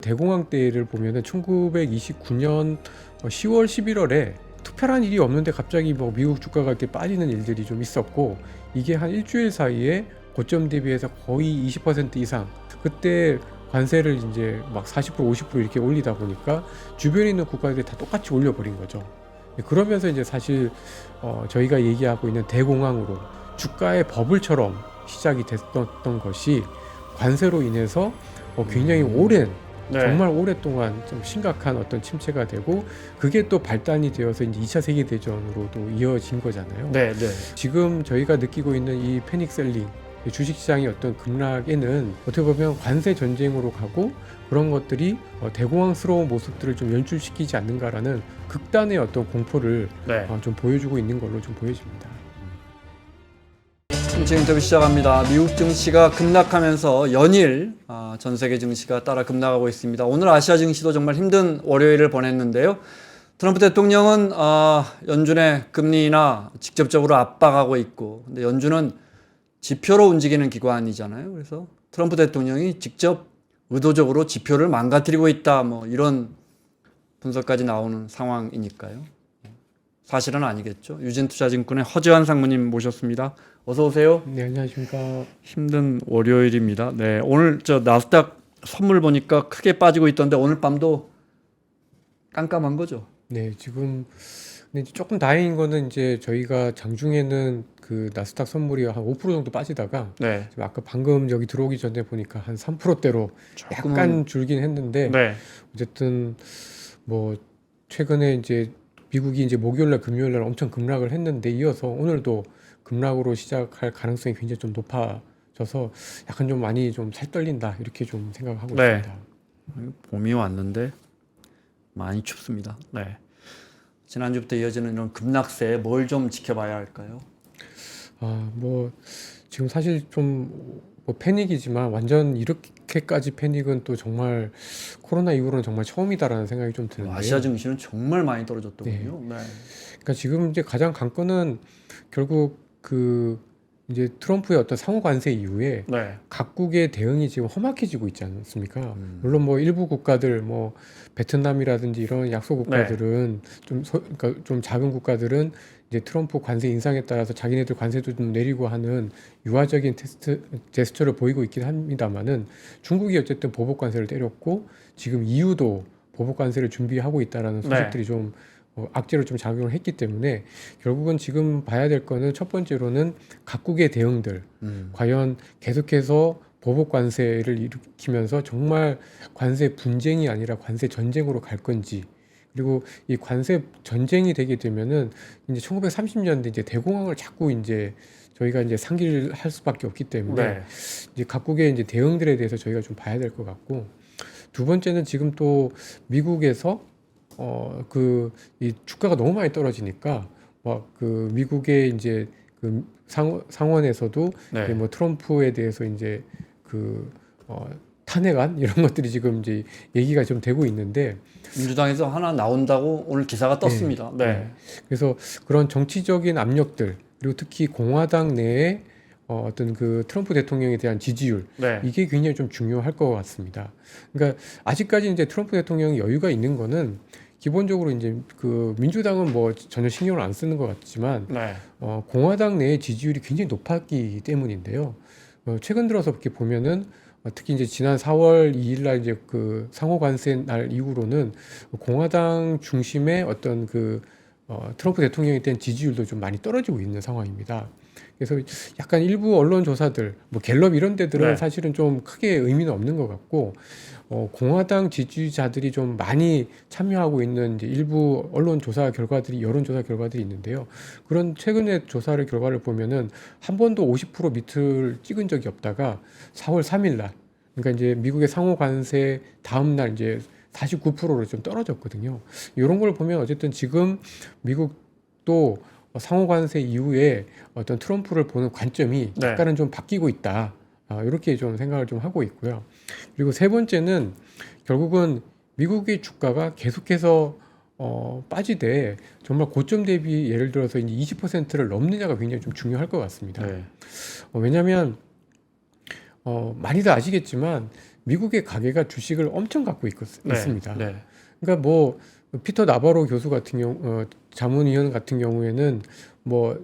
대공황 때를 보면은 1929년 10월, 11월에 특별한 일이 없는데 갑자기 뭐 미국 주가가 이렇게 빠지는 일들이 좀 있었고, 이게 한 일주일 사이에 고점 대비해서 거의 20% 이상, 그때 관세를 이제 막 40%, 50% 이렇게 올리다 보니까 주변에 있는 국가들이 다 똑같이 올려버린 거죠. 그러면서 이제 사실 저희가 얘기하고 있는 대공황으로 주가의 버블처럼 시작이 됐던 것이 관세로 인해서 굉장히 오랜, 네. 정말 오랫동안 좀 심각한 어떤 침체가 되고, 그게 또 발단이 되어서 이제 2차 세계대전으로도 이어진 거잖아요. 네, 네. 지금 저희가 느끼고 있는 이 패닉셀링, 주식시장의 어떤 급락에는 어떻게 보면 관세 전쟁으로 가고, 그런 것들이 대공황스러운 모습들을 좀 연출시키지 않는가라는 극단의 어떤 공포를 네. 좀 보여주고 있는 걸로 좀 보여집니다. 지금 인터뷰 시작합니다. 미국 증시가 급락하면서 연일 전 세계 증시가 따라 급락하고 있습니다. 오늘 아시아 증시도 정말 힘든 월요일을 보냈는데요. 트럼프 대통령은 연준의 금리 인하 직접적으로 압박하고 있고, 근데 연준은 지표로 움직이는 기관이잖아요. 그래서 트럼프 대통령이 직접 의도적으로 지표를 망가뜨리고 있다, 뭐 이런 분석까지 나오는 상황이니까요. 사실은 아니겠죠. 유진투자증권의 허재환 상무님 모셨습니다. 어서 오세요. 네, 안녕하십니까. 힘든 월요일입니다. 네, 오늘 저 나스닥 선물 보니까 크게 빠지고 있던데 오늘 밤도 깜깜한 거죠. 네, 지금 근데 이제 조금 다행인 거는, 이제 저희가 장중에는 그 나스닥 선물이 한 5% 정도 빠지다가 네. 지금 아까 방금 여기 들어오기 전에 보니까 한 3%대로 약간 줄긴 했는데, 네. 어쨌든 뭐 최근에 이제 미국이 이제 목요일날 금요일날 엄청 급락을 했는데, 이어서 오늘도 급락으로 시작할 가능성이 굉장히 좀 높아져서 약간 좀 많이 좀 살떨린다, 이렇게 좀 생각하고 네. 있습니다. 봄이 왔는데 많이 춥습니다. 네. 지난주부터 이어지는 이런 급락세 뭘 좀 지켜봐야 할까요? 뭐 지금 사실 좀 뭐 패닉이지만, 완전 이렇게까지 패닉은 또 정말 코로나 이후로는 정말 처음이다라는 생각이 좀 드는데요. 아시아 증시는 정말 많이 떨어졌더군요. 네. 그러니까 지금 이제 가장 관건은 결국 그 이제 트럼프의 어떤 상호 관세 이후에 네. 각국의 대응이 지금 험악해지고 있지 않습니까? 물론 뭐 일부 국가들, 뭐 베트남이라든지 이런 약소 국가들은 그러니까 좀 작은 국가들은 이제 트럼프 관세 인상에 따라서 자기네들 관세도 좀 내리고 하는 유화적인 제스처를 보이고 있긴 합니다만은, 중국이 어쨌든 보복 관세를 때렸고, 지금 EU도 보복 관세를 준비하고 있다라는 소식들이 좀 악재로 좀 작용을 했기 때문에, 결국은 지금 봐야 될 거는, 첫 번째로는 각국의 대응들, 과연 계속해서 보복 관세를 일으키면서 정말 관세 분쟁이 아니라 관세 전쟁으로 갈 건지, 그리고 이 관세 전쟁이 되게 되면은 이제 1930년대 이제 대공황을 자꾸 이제 저희가 이제 상기를 할 수밖에 없기 때문에 이제 각국의 이제 대응들에 대해서 저희가 좀 봐야 될 것 같고, 두 번째는 지금 또 미국에서 이 주가가 너무 많이 떨어지니까 막 그 미국의 이제 그 상원에서도 뭐 트럼프에 대해서 이제 탄핵안 이런 것들이 지금 이제 얘기가 좀 되고 있는데, 민주당에서 하나 나온다고 오늘 기사가 떴습니다. 네. 그래서 그런 정치적인 압력들, 그리고 특히 공화당 내에 어떤 그 트럼프 대통령에 대한 지지율, 이게 굉장히 좀 중요할 것 같습니다. 그러니까 아직까지 이제 트럼프 대통령이 여유가 있는 거는, 기본적으로 이제 그 민주당은 뭐 전혀 신경을 안 쓰는 것 같지만 공화당 내의 지지율이 굉장히 높았기 때문인데요. 최근 들어서 이렇게 보면은 특히 이제 지난 4월 2일 날 이제 그 상호 관세 날 이후로는 공화당 중심의 어떤 그 트럼프 대통령에 대한 지지율도 좀 많이 떨어지고 있는 상황입니다. 그래서 약간 일부 언론 조사들, 뭐 갤럽 이런 데들은 사실은 좀 크게 의미는 없는 것 같고, 공화당 지지자들이 좀 많이 참여하고 있는 이제 일부 언론 조사 결과들이, 여론 조사 결과들이 있는데요. 그런 최근의 조사를 결과를 보면은 한 번도 50% 밑을 찍은 적이 없다가 4월 3일 날, 그러니까 이제 미국의 상호 관세 다음 날 이제 49%로 좀 떨어졌거든요. 이런 걸 보면 어쨌든 지금 미국도 상호 관세 이후에 어떤 트럼프를 보는 관점이 약간은 좀 바뀌고 있다, 이렇게 좀 생각을 좀 하고 있고요. 그리고 세 번째는, 결국은 미국의 주가가 계속해서 빠지되 정말 고점 대비 예를 들어서 이제 20%를 넘느냐가 굉장히 좀 중요할 것 같습니다. 왜냐하면 많이들 아시겠지만 미국의 가계가 주식을 엄청 갖고 있습니다. 네. 그러니까 뭐 피터 나바로 교수 같은 경우 자문위원 같은 경우에는 뭐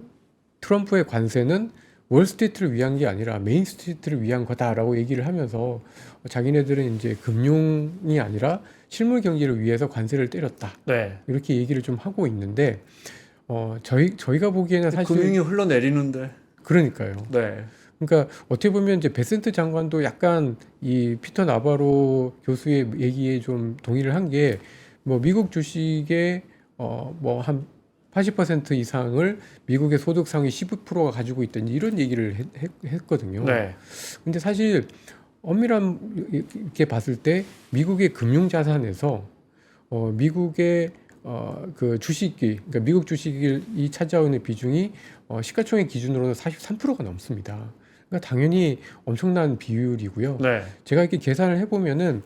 트럼프의 관세는 월스트리트를 위한 게 아니라 메인스트리트를 위한 거다라고 얘기를 하면서 자기네들은 이제 금융이 아니라 실물 경제를 위해서 관세를 때렸다. 네. 이렇게 얘기를 좀 하고 있는데 저희가 보기에는 사실 금융이 흘러내리는데. 그러니까요. 네. 그러니까 어떻게 보면 이제 베센트 장관도 약간 이 피터 나바로 교수의 얘기에 좀 동의를 한 게 뭐 미국 주식의 뭐 한 80% 이상을 미국의 소득 상위 15%가 가지고 있다는 이런 얘기를 했거든요. 네. 근데 사실 엄밀하게 봤을 때 미국의 금융 자산에서 미국의 그 주식이 그러니까 미국 주식이 차지하는 비중이 시가총액 기준으로는 43%가 넘습니다. 그러니까 당연히 엄청난 비율이고요. 네. 제가 이렇게 계산을 해보면은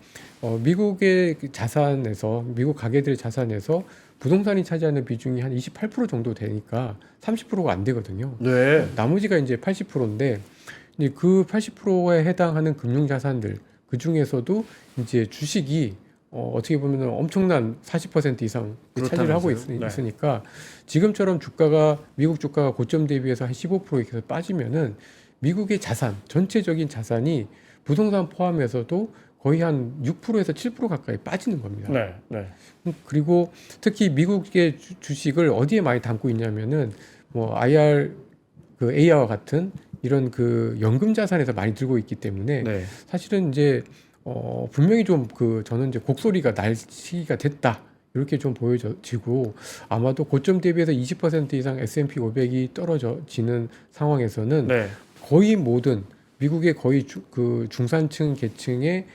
미국의 자산에서 미국 가계들의 자산에서 부동산이 차지하는 비중이 한 28% 정도 되니까 30%가 안 되거든요. 네. 나머지가 이제 80%인데 이제 그 80%에 해당하는 금융 자산들 그 중에서도 이제 주식이 어떻게 보면 엄청난 40% 이상 차지를 하고 있으니까 지금처럼 미국 주가가 고점 대비해서 한 15% 이렇게 빠지면은 미국의 자산, 전체적인 자산이 부동산 포함해서도 거의 한 6%에서 7% 가까이 빠지는 겁니다. 네. 네. 그리고 특히 미국의 주식을 어디에 많이 담고 있냐면은 뭐 AR와 같은 이런 그 연금 자산에서 많이 들고 있기 때문에 네. 사실은 이제 분명히 좀 저는 이제 곡소리가 날 시기가 됐다. 이렇게 좀 보여지고 아마도 고점 대비해서 20% 이상 S&P 500이 떨어지는 상황에서는 네. 거의 모든 미국의 거의 그 중산층 계층에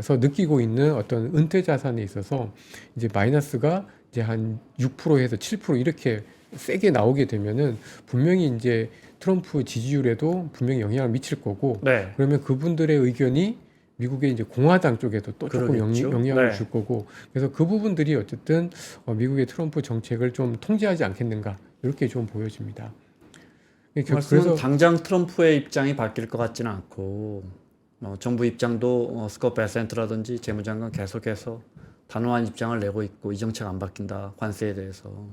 서 느끼고 있는 어떤 은퇴 자산에 있어서 이제 마이너스가 이제 한 6%에서 7% 이렇게 세게 나오게 되면은 분명히 이제 트럼프 지지율에도 분명히 영향을 미칠 거고 네. 그러면 그분들의 의견이 미국의 이제 공화당 쪽에도 또 조금 그러겠죠. 영향을 네. 줄 거고 그래서 그 부분들이 어쨌든 미국의 트럼프 정책을 좀 통제하지 않겠는가 이렇게 좀 보여집니다. 그래서 당장 트럼프의 입장이 바뀔 것 같지는 않고 정부 입장도 스콧 베센트라든지 재무장관 계속해서 단호한 입장을 내고 있고 이 정책 안 바뀐다 관세에 대해서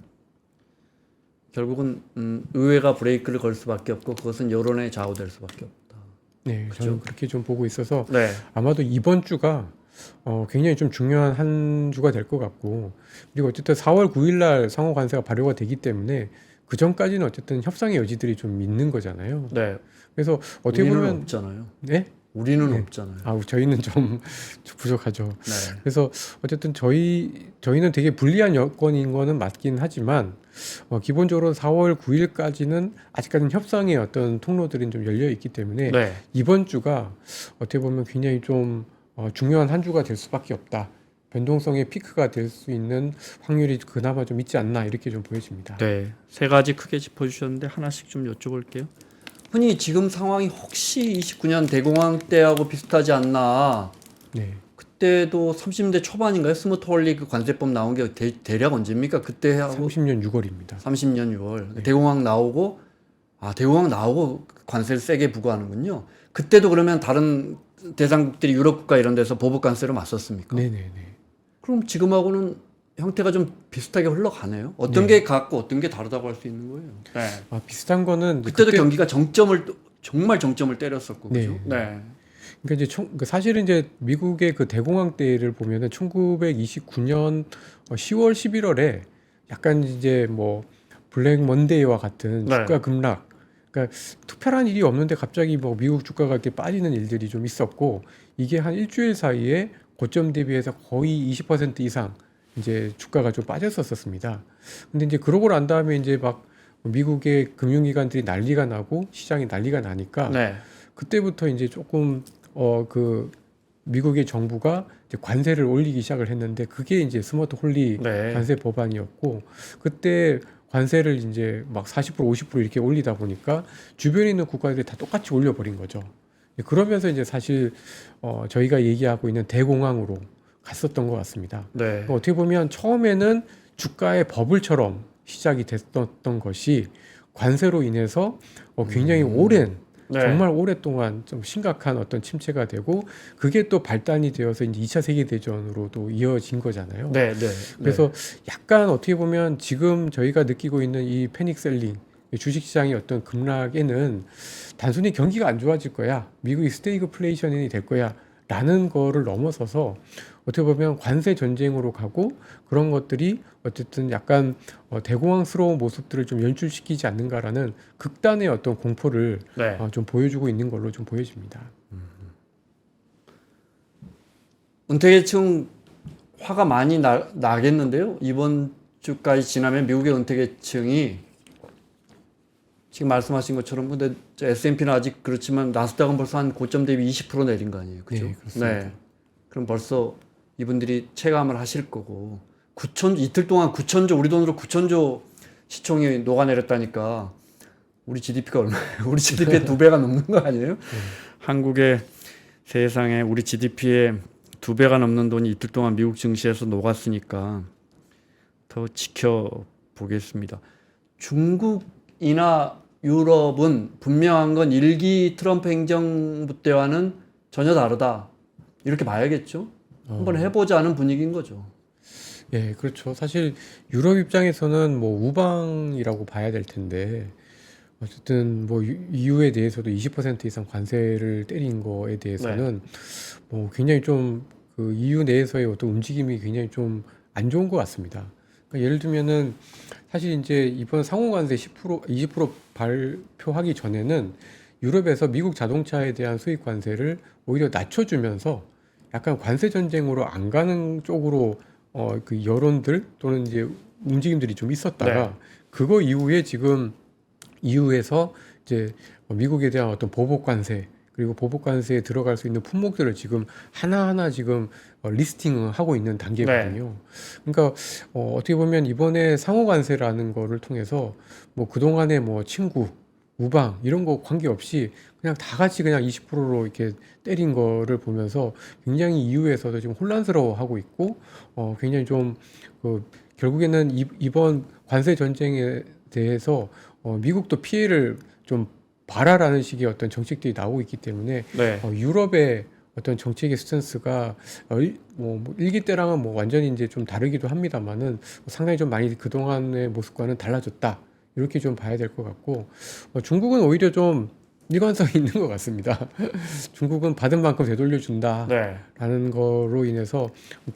결국은 의회가 브레이크를 걸 수밖에 없고 그것은 여론에 좌우될 수밖에 없다. 네, 그렇죠? 저는 그렇게 좀 보고 있어서 네. 아마도 이번 주가 굉장히 좀 중요한 한 주가 될 것 같고 그리고 어쨌든 4월 9일 날 상호 관세가 발효가 되기 때문에 그 전까지는 어쨌든 협상의 여지들이 좀 있는 거잖아요. 네. 그래서 어떻게 우리는 보면 없잖아요. 네? 우리는 네. 없잖아요. 저희는 좀 부족하죠. 네. 그래서 어쨌든 저희는 되게 불리한 여건인 거는 맞긴 하지만 기본적으로 4월 9일까지는 아직까지는 협상의 어떤 통로들이 좀 열려 있기 때문에 네. 이번 주가 어떻게 보면 굉장히 좀 중요한 한 주가 될 수밖에 없다. 변동성의 피크가 될 수 있는 확률이 그나마 좀 있지 않나 이렇게 좀 보여집니다. 네. 세 가지 크게 짚어주셨는데 하나씩 좀 여쭤볼게요. 흔히 지금 상황이 혹시 29년 대공황 때하고 비슷하지 않나? 네. 그때도 30대 초반인가요? 스무트 홀리 그 관세법 나온 게 대략 언제입니까? 그때 하고 30년 6월입니다. 30년 6월. 네. 대공황 나오고 대공황 나오고 관세를 세게 부과하는군요. 그때도 그러면 다른 대상국들이 유럽 국가 이런 데서 보복 관세로 맞섰습니까? 네네네. 그럼 지금하고는 형태가 좀 비슷하게 흘러가네요. 어떤 게 같고 어떤 게 다르다고 할 수 있는 거예요. 네. 비슷한 거는 그때도 경기가 정말 정점을 때렸었고 네. 그죠? 네. 그러니까 이제 사실은 이제 미국의 그 대공황 때를 보면은 1929년 10월 11월에 약간 이제 뭐 블랙 먼데이와 같은 네. 주가 급락 그러니까 특별한 일이 없는데 갑자기 뭐 미국 주가가 이렇게 빠지는 일들이 좀 있었고 이게 한 일주일 사이에 고점 대비해서 거의 20% 이상 이제 주가가 좀 빠졌었습니다. 근데 이제 그러고 난 다음에 이제 막 미국의 금융기관들이 난리가 나고 시장이 난리가 나니까 네. 그때부터 이제 조금 그 미국의 정부가 이제 관세를 올리기 시작을 했는데 그게 이제 스마트 홀리 네. 관세 법안이었고 그때 관세를 이제 막 40% 50% 이렇게 올리다 보니까 주변에 있는 국가들이 다 똑같이 올려버린 거죠. 그러면서 이제 사실 저희가 얘기하고 있는 대공황으로 갔었던 것 같습니다. 네. 그러니까 어떻게 보면 처음에는 주가의 버블처럼 시작이 됐었던 것이 관세로 인해서 굉장히 오랜 네. 정말 오랫동안 좀 심각한 어떤 침체가 되고 그게 또 발단이 되어서 이제 2차 세계대전으로도 이어진 거잖아요. 네, 네. 그래서 약간 어떻게 보면 지금 저희가 느끼고 있는 이 패닉 셀링, 주식시장의 어떤 급락에는 단순히 경기가 안 좋아질 거야, 미국이 스태그플레이션이 될 거야 라는 거를 넘어서서 어떻게 보면 관세 전쟁으로 가고 그런 것들이 어쨌든 약간 대공황스러운 모습들을 좀 연출시키지 않는가라는 극단의 어떤 공포를 네. 좀 보여주고 있는 걸로 좀 보여집니다. 은퇴계층 화가 많이 나겠는데요. 이번 주까지 지나면 미국의 은퇴계층이 지금 말씀하신 것처럼 근데 S&P는 아직 그렇지만 나스닥은 벌써 한 고점 대비 20% 내린 거 아니에요. 그죠? 네, 그렇습니다. 그럼 벌써 이분들이 체감을 하실 거고 9천 이틀 동안 9천조 우리 돈으로 9천조 시총이 녹아내렸다니까 우리 GDP가 얼마예요? 우리 GDP의 2배가 넘는 거 아니에요? 한국의 세상에 우리 GDP의 2배가 넘는 돈이 이틀 동안 미국 증시에서 녹았으니까 더 지켜보겠습니다. 중국이나 유럽은 분명한 건 1기 트럼프 행정부 때와는 전혀 다르다. 이렇게 봐야겠죠? 한번 해보자는 분위기인 거죠. 예, 그렇죠. 사실 유럽 입장에서는 뭐 우방이라고 봐야 될 텐데 어쨌든 뭐 EU에 대해서도 20% 이상 관세를 때린 거에 대해서는 뭐 굉장히 좀 그 EU 내에서의 어떤 움직임이 굉장히 좀 안 좋은 것 같습니다. 그러니까 예를 들면은 사실 이제 이번 상호관세 10%, 20% 발표하기 전에는 유럽에서 미국 자동차에 대한 수입 관세를 오히려 낮춰주면서 약간 관세 전쟁으로 안 가는 쪽으로 그 여론들 또는 이제 움직임들이 좀 있었다가 그거 이후에 지금 EU에서 이제 미국에 대한 어떤 보복 관세 그리고 보복 관세에 들어갈 수 있는 품목들을 지금 하나하나 지금 리스팅을 하고 있는 단계거든요. 그러니까 어떻게 보면 이번에 상호 관세라는 거를 통해서 뭐 그동안에 뭐 친구, 우방 이런 거 관계없이 그냥 다 같이 그냥 20%로 이렇게 때린 거를 보면서 굉장히 EU에서도 지금 혼란스러워하고 있고 굉장히 좀 결국에는 이번 관세 전쟁에 대해서 미국도 피해를 좀 봐라라는 식의 어떤 정책들이 나오고 있기 때문에 유럽의 어떤 정책의 스탠스가 뭐 1기 때랑은 뭐 완전히 이제 좀 다르기도 합니다만은 상당히 좀 많이 그동안의 모습과는 달라졌다. 이렇게 좀 봐야 될 것 같고 중국은 오히려 좀 일관성이 있는 것 같습니다. 중국은 받은 만큼 되돌려 준다라는 거로 인해서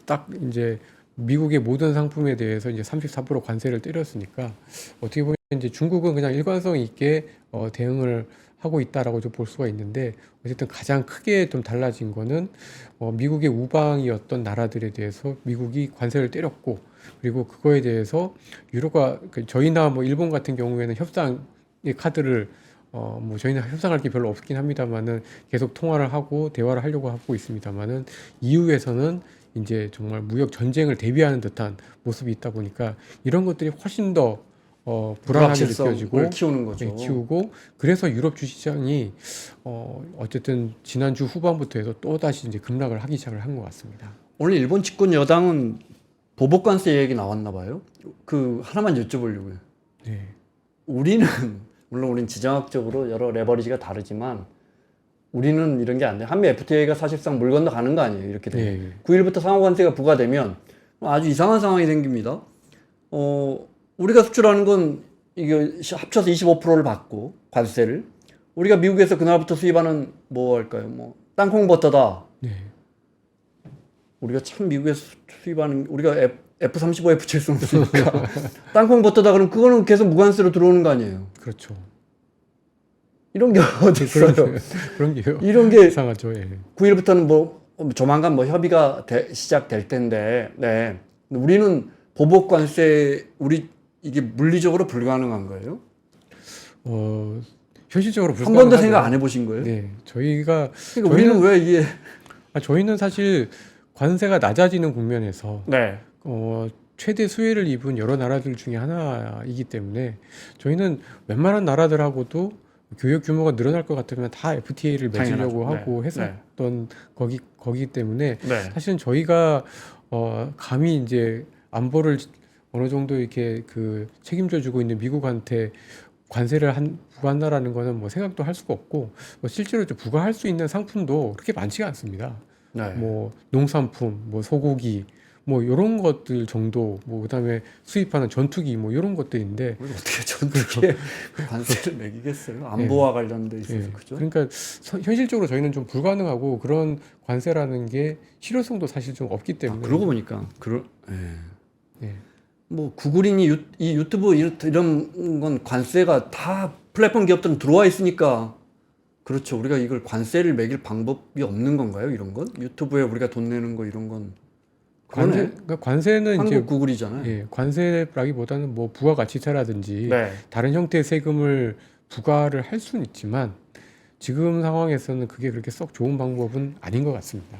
딱 이제 미국의 모든 상품에 대해서 이제 34% 관세를 때렸으니까 어떻게 보면 이제 중국은 그냥 일관성 있게 대응을 하고 있다라고 좀 볼 수가 있는데 어쨌든 가장 크게 좀 달라진 거는 미국의 우방이었던 나라들에 대해서 미국이 관세를 때렸고 그리고 그거에 대해서 유럽과 저희나 뭐 일본 같은 경우에는 협상의 카드를 뭐 저희는 협상할 게 별로 없긴 합니다만은 계속 통화를 하고 대화를 하려고 하고 있습니다만은 EU에서는 이제 정말 무역 전쟁을 대비하는 듯한 모습이 있다 보니까 이런 것들이 훨씬 더 불안하게 느껴지고 키우는 거죠. 네, 키우고 그래서 유럽 주시장이 어쨌든 지난주 후반부터 해서 또 다시 이제 급락을 하기 시작을 한 것 같습니다. 오늘 일본 집권 여당은 보복 관세 얘기 나왔나 봐요. 그 하나만 여쭤보려고요. 네. 우리는 물론 우리는 지정학적으로 여러 레버리지가 다르지만 우리는 이런 게 안 돼. 한미 FTA가 사실상 물 건너 가는 거 아니에요. 이렇게 되면. 9일부터 상호관세가 부과되면 아주 이상한 상황이 생깁니다. 우리가 수출하는 건 이게 합쳐서 25%를 받고 관세를 우리가 미국에서 그날부터 수입하는 뭐 할까요? 뭐 땅콩 버터다. 네. 우리가 참 미국에서 수입하는 우리가 F35, F7 쓰니까 땅콩 버터다 그러면 그거는 계속 무관세로 들어오는 거 아니에요? 그렇죠. 이런 게 어디 있어요? 그런 게요. 이런 게 이상하죠. 예. 9일부터는 뭐 조만간 뭐 협의가 시작될 텐데, 우리는 보복 관세 이게 물리적으로 불가능한 거예요? 현실적으로 한 번도 생각 안 해보신 거예요? 네, 그러니까 우리는 왜 이게 저희는 사실 관세가 낮아지는 국면에서 최대 수혜를 입은 여러 나라들 중에 하나이기 때문에 저희는 웬만한 나라들하고도 교역 규모가 늘어날 것 같으면 다 FTA를 맺으려고 하고 했었던 거기 때문에 사실은 저희가 감히 이제 안보를 어느 정도 이렇게 책임져 주고 있는 미국한테 관세를 부과한다라는 거는 뭐 생각도 할 수가 없고 뭐 실제로 좀 부과할 수 있는 상품도 그렇게 많지가 않습니다. 네. 뭐 농산품, 뭐 소고기, 뭐 이런 것들 정도, 뭐 그다음에 수입하는 전투기, 뭐 이런 것들인데 우리 어떻게 전투기에 관세를 매기겠어요? 안보와 관련돼 있어서 예, 그죠? 그러니까 현실적으로 저희는 좀 불가능하고 그런 관세라는 게 실효성도 사실 좀 없기 때문에. 그러고 보니까 예. 뭐 구글이니 이 유튜브 이런 건 관세가 다 플랫폼 기업들은 들어와 있으니까 그렇죠. 우리가 이걸 관세를 매길 방법이 없는 건가요? 이런 건 유튜브에 우리가 돈 내는 거 이런 건 그러니까 관세는 한국 이제 구글이잖아요. 예, 관세라기보다는 뭐 부가가치세라든지 네. 다른 형태의 세금을 부과를 할 수는 있지만 지금 상황에서는 그게 그렇게 썩 좋은 방법은 아닌 것 같습니다.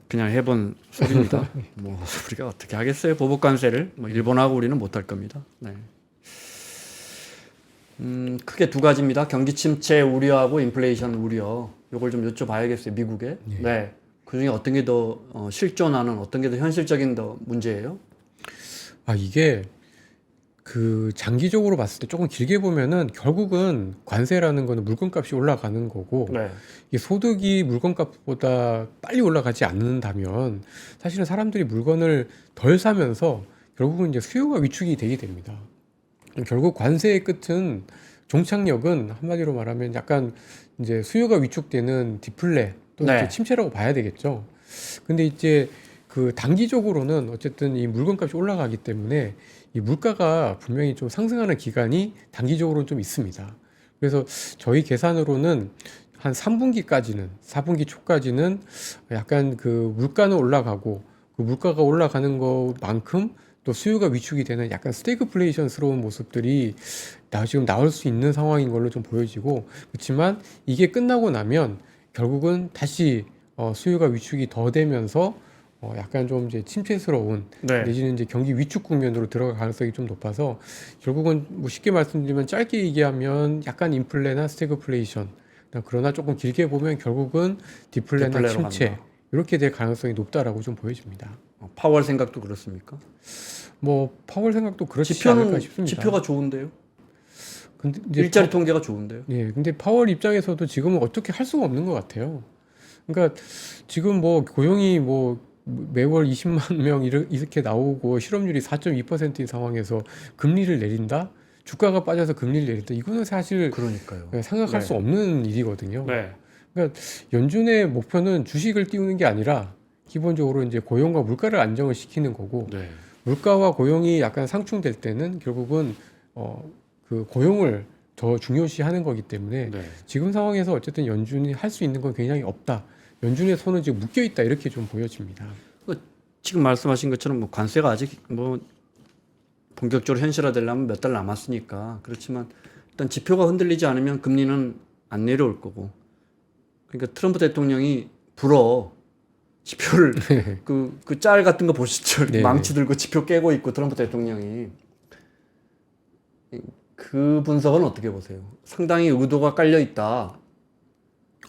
그냥 해본 소리입니다. 뭐 우리가 어떻게 하겠어요? 보복 관세를 뭐 일본하고 우리는 못할 겁니다. 네. 크게 두 가지입니다. 경기 침체 우려하고 인플레이션 우려. 이걸 좀 여쭤봐야겠어요. 미국에. 네. 그 중에 어떤 게 더 실존하는 어떤 게 더 현실적인 더 문제예요? 이게 그 장기적으로 봤을 때 조금 길게 보면은 결국은 관세라는 거는 물건값이 올라가는 거고 네. 이게 소득이 물건값보다 빨리 올라가지 않는다면 사실은 사람들이 물건을 덜 사면서 결국은 이제 수요가 위축이 되게 됩니다. 결국 관세의 끝은 종착역은 한마디로 말하면 약간 이제 수요가 위축되는 디플레 또는 이제 침체라고 봐야 되겠죠. 근데 이제 그 단기적으로는 어쨌든 이 물건값이 올라가기 때문에 이 물가가 분명히 좀 상승하는 기간이 단기적으로는 좀 있습니다. 그래서 저희 계산으로는 한 3분기까지는, 4분기 초까지는 약간 그 물가는 올라가고 그 물가가 올라가는 것만큼 또 수요가 위축이 되는 약간 스태그플레이션스러운 모습들이 지금 나올 수 있는 상황인 걸로 좀 보여지고, 그렇지만 이게 끝나고 나면 결국은 다시 수요가 위축이 더 되면서 약간 좀 이제 침체스러운 내지는 이제 경기 위축 국면으로 들어갈 가능성이 좀 높아서 결국은 뭐 쉽게 말씀드리면 짧게 얘기하면 약간 인플레나 스태그플레이션, 그러나 조금 길게 보면 결국은 디플레나 침체 간다. 이렇게 될 가능성이 높다라고 좀 보여집니다. 파월 생각도 그렇습니까? 뭐 파월 생각도 그렇지 않을까 싶습니다. 지표가 좋은데요? 근데 이제 일자리 통계가 좋은데요? 예, 근데 파월 입장에서도 지금은 어떻게 할 수가 없는 것 같아요. 그러니까 지금 뭐 고용이 뭐 매월 20만 명 이렇게 나오고 실업률이 4.2%인 상황에서 금리를 내린다? 주가가 빠져서 금리를 내린다? 이거는 사실 그러니까요. 생각할 수 없는 일이거든요. 네. 그러니까 연준의 목표는 주식을 띄우는 게 아니라 기본적으로 이제 고용과 물가를 안정을 시키는 거고 물가와 고용이 약간 상충될 때는 결국은 그 고용을 더 중요시하는 거기 때문에 지금 상황에서 어쨌든 연준이 할 수 있는 건 굉장히 없다. 연준의 손은 지금 묶여 있다 이렇게 좀 보여집니다. 지금 말씀하신 것처럼 뭐 관세가 아직 뭐 본격적으로 현실화되려면 몇 달 남았으니까 그렇지만 일단 지표가 흔들리지 않으면 금리는 안 내려올 거고 그러니까 트럼프 대통령이 지표를 그 짤 같은 거 보시죠. 망치 들고 지표 깨고 있고 트럼프 대통령이 그 분석은 어떻게 보세요? 상당히 의도가 깔려 있다.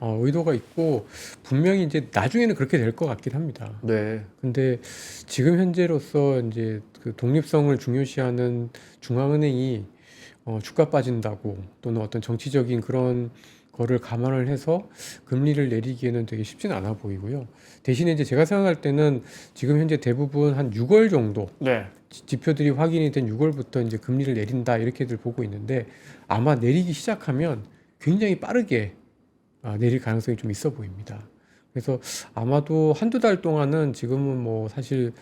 의도가 있고 분명히 이제 나중에는 그렇게 될 것 같긴 합니다. 네. 근데 지금 현재로서 이제 그 독립성을 중요시하는 중앙은행이 주가 빠진다고 또는 어떤 정치적인 그런 거를 감안을 해서 금리를 내리기에는 되게 쉽지는 않아 보이고요. 대신에 이제 제가 생각할 때는 지금 현재 대부분 한 6월 정도 지표들이 확인이 된 6월부터 이제 금리를 내린다 이렇게들 보고 있는데 아마 내리기 시작하면 굉장히 빠르게 내릴 가능성이 좀 있어 보입니다. 그래서 아마도 한두 달 동안은 지금은 뭐 사실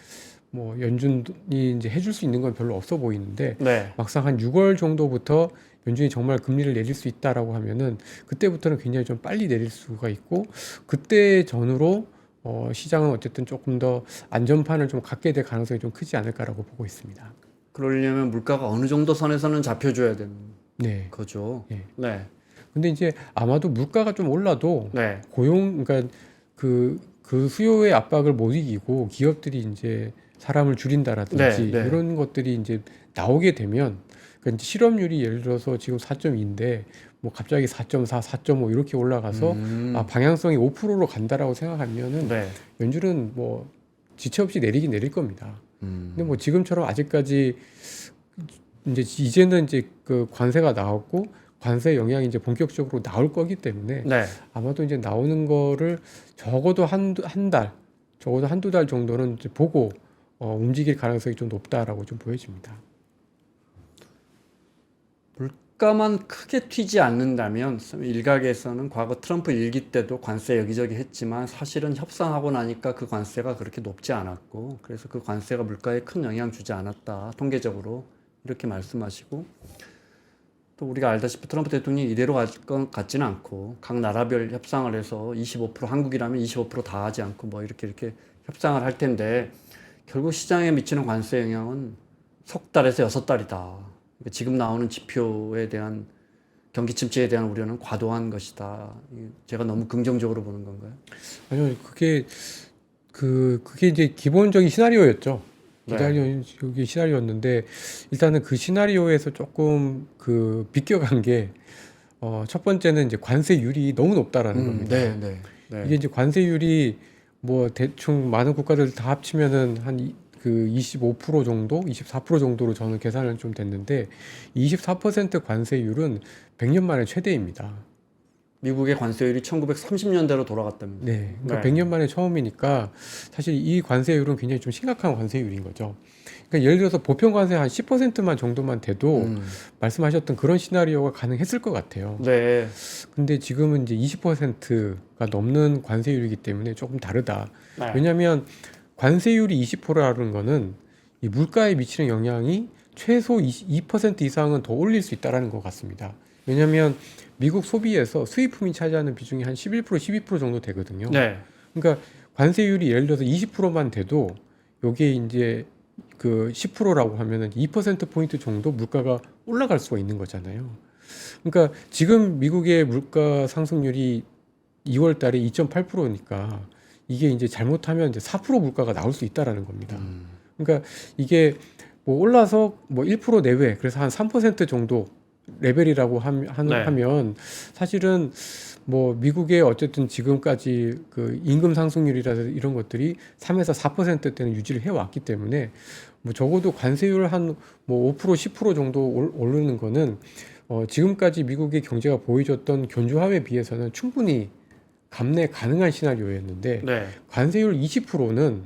뭐 연준이 이제 해줄 수 있는 건 별로 없어 보이는데 막상 한 6월 정도부터 연준이 정말 금리를 내릴 수 있다라고 하면은 그때부터는 굉장히 좀 빨리 내릴 수가 있고 그때 전후로 시장은 어쨌든 조금 더 안전판을 좀 갖게 될 가능성이 좀 크지 않을까라고 보고 있습니다. 그러려면 물가가 어느 정도 선에서는 잡혀줘야 되는 거죠. 근데 이제 아마도 물가가 좀 올라도 그러니까 그 수요의 압박을 못 이기고 기업들이 이제 사람을 줄인다라든지 이런 것들이 이제 나오게 되면 그러니까 이제 실업률이 예를 들어서 지금 4.2인데 뭐 갑자기 4.4, 4.5 이렇게 올라가서 방향성이 5%로 간다라고 생각하면은 연준은 뭐 지체 없이 내리긴 내릴 겁니다. 근데 뭐 지금처럼 아직까지 이제는 이제 그 관세가 나왔고 관세 영향이 이제 본격적으로 나올 거기 때문에 네. 아마도 이제 나오는 거를 적어도 적어도 한두 달 정도는 이제 보고 움직일 가능성이 좀 높다라고 좀 보여집니다. 물가만 크게 튀지 않는다면 일각에서는 과거 트럼프 일기 때도 관세 여기저기 했지만 사실은 협상하고 나니까 그 관세가 그렇게 높지 않았고 그래서 그 관세가 물가에 큰 영향 주지 않았다. 통계적으로 이렇게 말씀하시고 또 우리가 알다시피 트럼프 대통령이 이대로 갈 것 같지는 않고 각 나라별 협상을 해서 25% 한국이라면 25%다 하지 않고 뭐 이렇게 협상을 할 텐데 결국 시장에 미치는 관세 영향은 석 달에서 여섯 달이다. 지금 나오는 지표에 대한 경기 침체에 대한 우려는 과도한 것이다. 제가 너무 긍정적으로 보는 건가요? 아니요, 그게 이제 기본적인 시나리오였죠. 네. 여기 시나리오였는데 일단은 그 시나리오에서 조금 그 비껴간 게 첫 번째는 이제 관세율이 너무 높다라는 겁니다. 네. 이게 이제 관세율이 뭐 대충 많은 국가들 다 합치면은 한 그 25% 정도, 24% 정도로 저는 계산을 좀 됐는데 24% 관세율은 100년 만에 최대입니다. 미국의 관세율이 1930년대로 돌아갔답니다. 네, 그러니까 네. 100년 만에 처음이니까 사실 이 관세율은 굉장히 좀 심각한 관세율인 거죠. 그러니까 예를 들어서 보편 관세 한 10%만 정도만 돼도 말씀하셨던 그런 시나리오가 가능했을 것 같아요. 네. 근데 지금은 이제 20%가 넘는 관세율이기 때문에 조금 다르다. 네. 왜냐하면 관세율이 20%라는 거는 이 물가에 미치는 영향이 최소 2% 이상은 더 올릴 수 있다라는 것 같습니다. 왜냐하면 미국 소비에서 수입품이 차지하는 비중이 한 11%, 12% 정도 되거든요. 네. 그러니까 관세율이 예를 들어서 20%만 돼도 요게 이제 그 10%라고 하면은 2%포인트 정도 물가가 올라갈 수가 있는 거잖아요. 그러니까 지금 미국의 물가 상승률이 2월 달에 2.8%니까 이게 이제 잘못하면 이제 4% 물가가 나올 수 있다라는 겁니다. 그러니까 이게 뭐 올라서 뭐 1% 내외, 그래서 한 3% 정도 레벨이라고 하면 사실은 뭐 미국의 어쨌든 지금까지 그 임금 상승률이라든지 이런 것들이 3에서 4%대는 유지를 해왔기 때문에 뭐 적어도 관세율 한 뭐 5% 10% 정도 오르는 거는 지금까지 미국의 경제가 보여줬던 견조함에 비해서는 충분히 감내 가능한 시나리오였는데 네. 관세율 20%는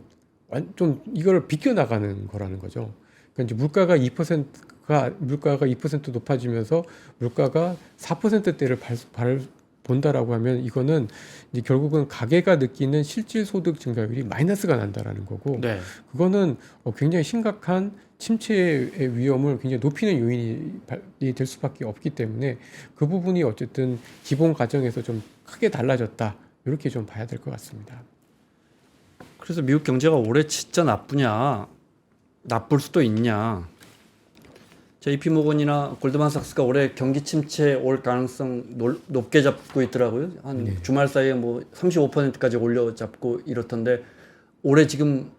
좀 이걸 비껴나가는 거라는 거죠. 그러니까 이제 물가가 2% 높아지면서 물가가 4%대를 본다라고 하면 이거는 이제 결국은 가계가 느끼는 실질 소득 증가율이 마이너스가 난다라는 거고 네. 그거는 굉장히 심각한 침체의 위험을 굉장히 높이는 요인이 될 수밖에 없기 때문에 그 부분이 어쨌든 기본 가정에서 좀 크게 달라졌다 이렇게 좀 봐야 될 것 같습니다. 그래서 미국 경제가 올해 진짜 나쁘냐, 나쁠 수도 있냐. JP 모건이나 골드만삭스가 올해 경기 침체 올 가능성 높게 잡고 있더라고요. 한 주말 사이에 뭐 35%까지 올려 잡고 이렇던데 올해 지금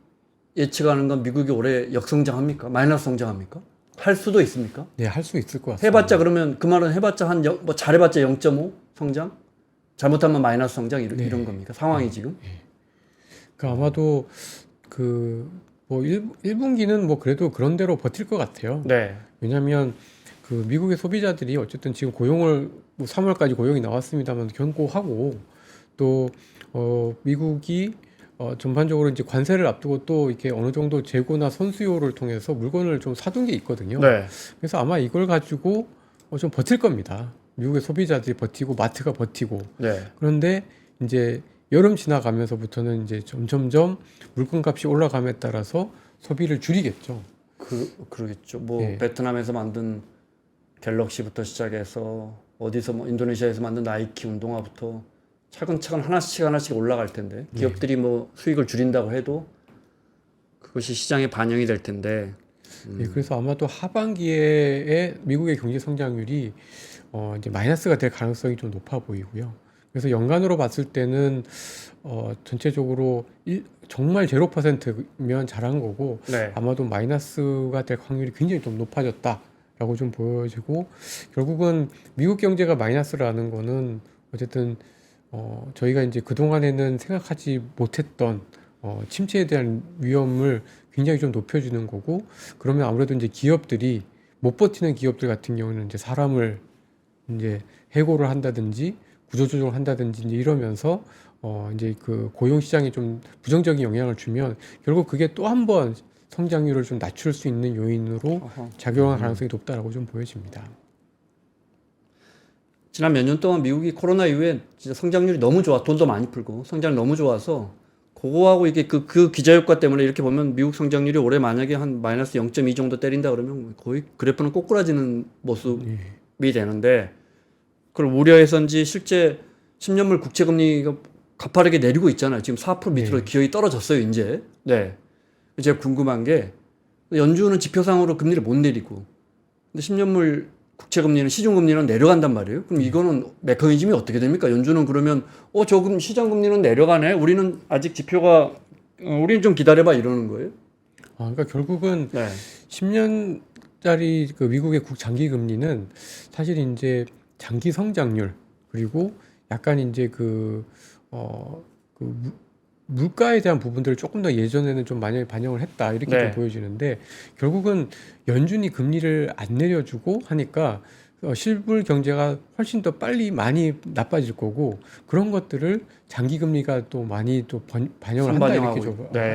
예측하는 건 미국이 올해 역성장합니까? 마이너스 성장합니까? 할 수도 있습니까? 네, 할 수 있을 것 같습니다. 해봤자 그러면 그 말은 해봤자 뭐 잘해봤자 0.5 성장? 잘못하면 마이너스 성장 이런 겁니까? 상황이 지금? 그러니까 아마도 그 뭐 1분기는 뭐 그래도 그런 대로 버틸 것 같아요. 네. 왜냐하면 그 미국의 소비자들이 어쨌든 지금 고용을 뭐 3월까지 고용이 나왔습니다만 견고하고 또 미국이 전반적으로 이제 관세를 앞두고 또 이렇게 어느 정도 재고나 선수요를 통해서 물건을 좀 사둔 게 있거든요. 네. 그래서 아마 이걸 가지고 좀 버틸 겁니다. 미국의 소비자들이 버티고 마트가 버티고. 네. 그런데 이제 여름 지나가면서부터는 이제 점점점 물건값이 올라감에 따라서 소비를 줄이겠죠. 그러겠죠. 뭐 네. 베트남에서 만든 갤럭시부터 시작해서 어디서 뭐 인도네시아에서 만든 나이키 운동화부터 차근차근 하나씩 올라갈 텐데 기업들이 뭐 수익을 줄인다고 해도 그것이 시장에 반영이 될 텐데. 네, 그래서 아마도 하반기에 미국의 경제 성장률이 이제 마이너스가 될 가능성이 좀 높아 보이고요. 그래서 연간으로 봤을 때는 전체적으로 정말 0%면 잘한 거고 네. 아마도 마이너스가 될 확률이 굉장히 좀 높아졌다라고 좀 보여지고 결국은 미국 경제가 마이너스라는 거는 어쨌든 저희가 이제 그동안에는 생각하지 못했던 침체에 대한 위험을 굉장히 좀 높여주는 거고 그러면 아무래도 이제 기업들이 못 버티는 기업들 같은 경우는 이제 사람을 이제 해고를 한다든지 구조조정을 한다든지 이제 이러면서 이제 그 고용 시장에 좀 부정적인 영향을 주면 결국 그게 또 한 번 성장률을 좀 낮출 수 있는 요인으로 작용할 가능성이 높다라고 좀 보여집니다. 지난 몇 년 동안 미국이 코로나 이후에 진짜 성장률이 너무 좋아, 돈도 많이 풀고 성장이 너무 좋아서 그거하고 이게 그 기저효과 때문에 이렇게 보면 미국 성장률이 올해 만약에 한 마이너스 0.2 정도 때린다 그러면 거의 그래프는 꼬꾸라지는 모습이 되는데 그걸 우려해서인지 실제 10년물 국채금리가 가파르게 내리고 있잖아요. 지금 4% 밑으로 기어이 떨어졌어요, 이제. 네. 제가 궁금한 게 연준은 지표상으로 금리를 못 내리고 근데 10년물 국채금리는 시중금리는 내려간단 말이에요. 그럼 이거는 메커니즘이 어떻게 됩니까? 연준은 그러면 조금 시장금리는 내려가네. 우리는 아직 지표가 우리는 좀 기다려봐 이러는 거예요. 그러니까 결국은 네. 10년짜리 그 미국의 장기 금리는 사실 이제 장기 성장률 그리고 약간 이제 물가에 대한 부분들을 조금 더 예전에는 좀 많이 반영을 했다 이렇게 네. 좀 보여지는데 결국은 연준이 금리를 안 내려주고 하니까 실물 경제가 훨씬 더 빨리 많이 나빠질 거고 그런 것들을 장기 금리가 또 많이 또 반영을 한다 이렇게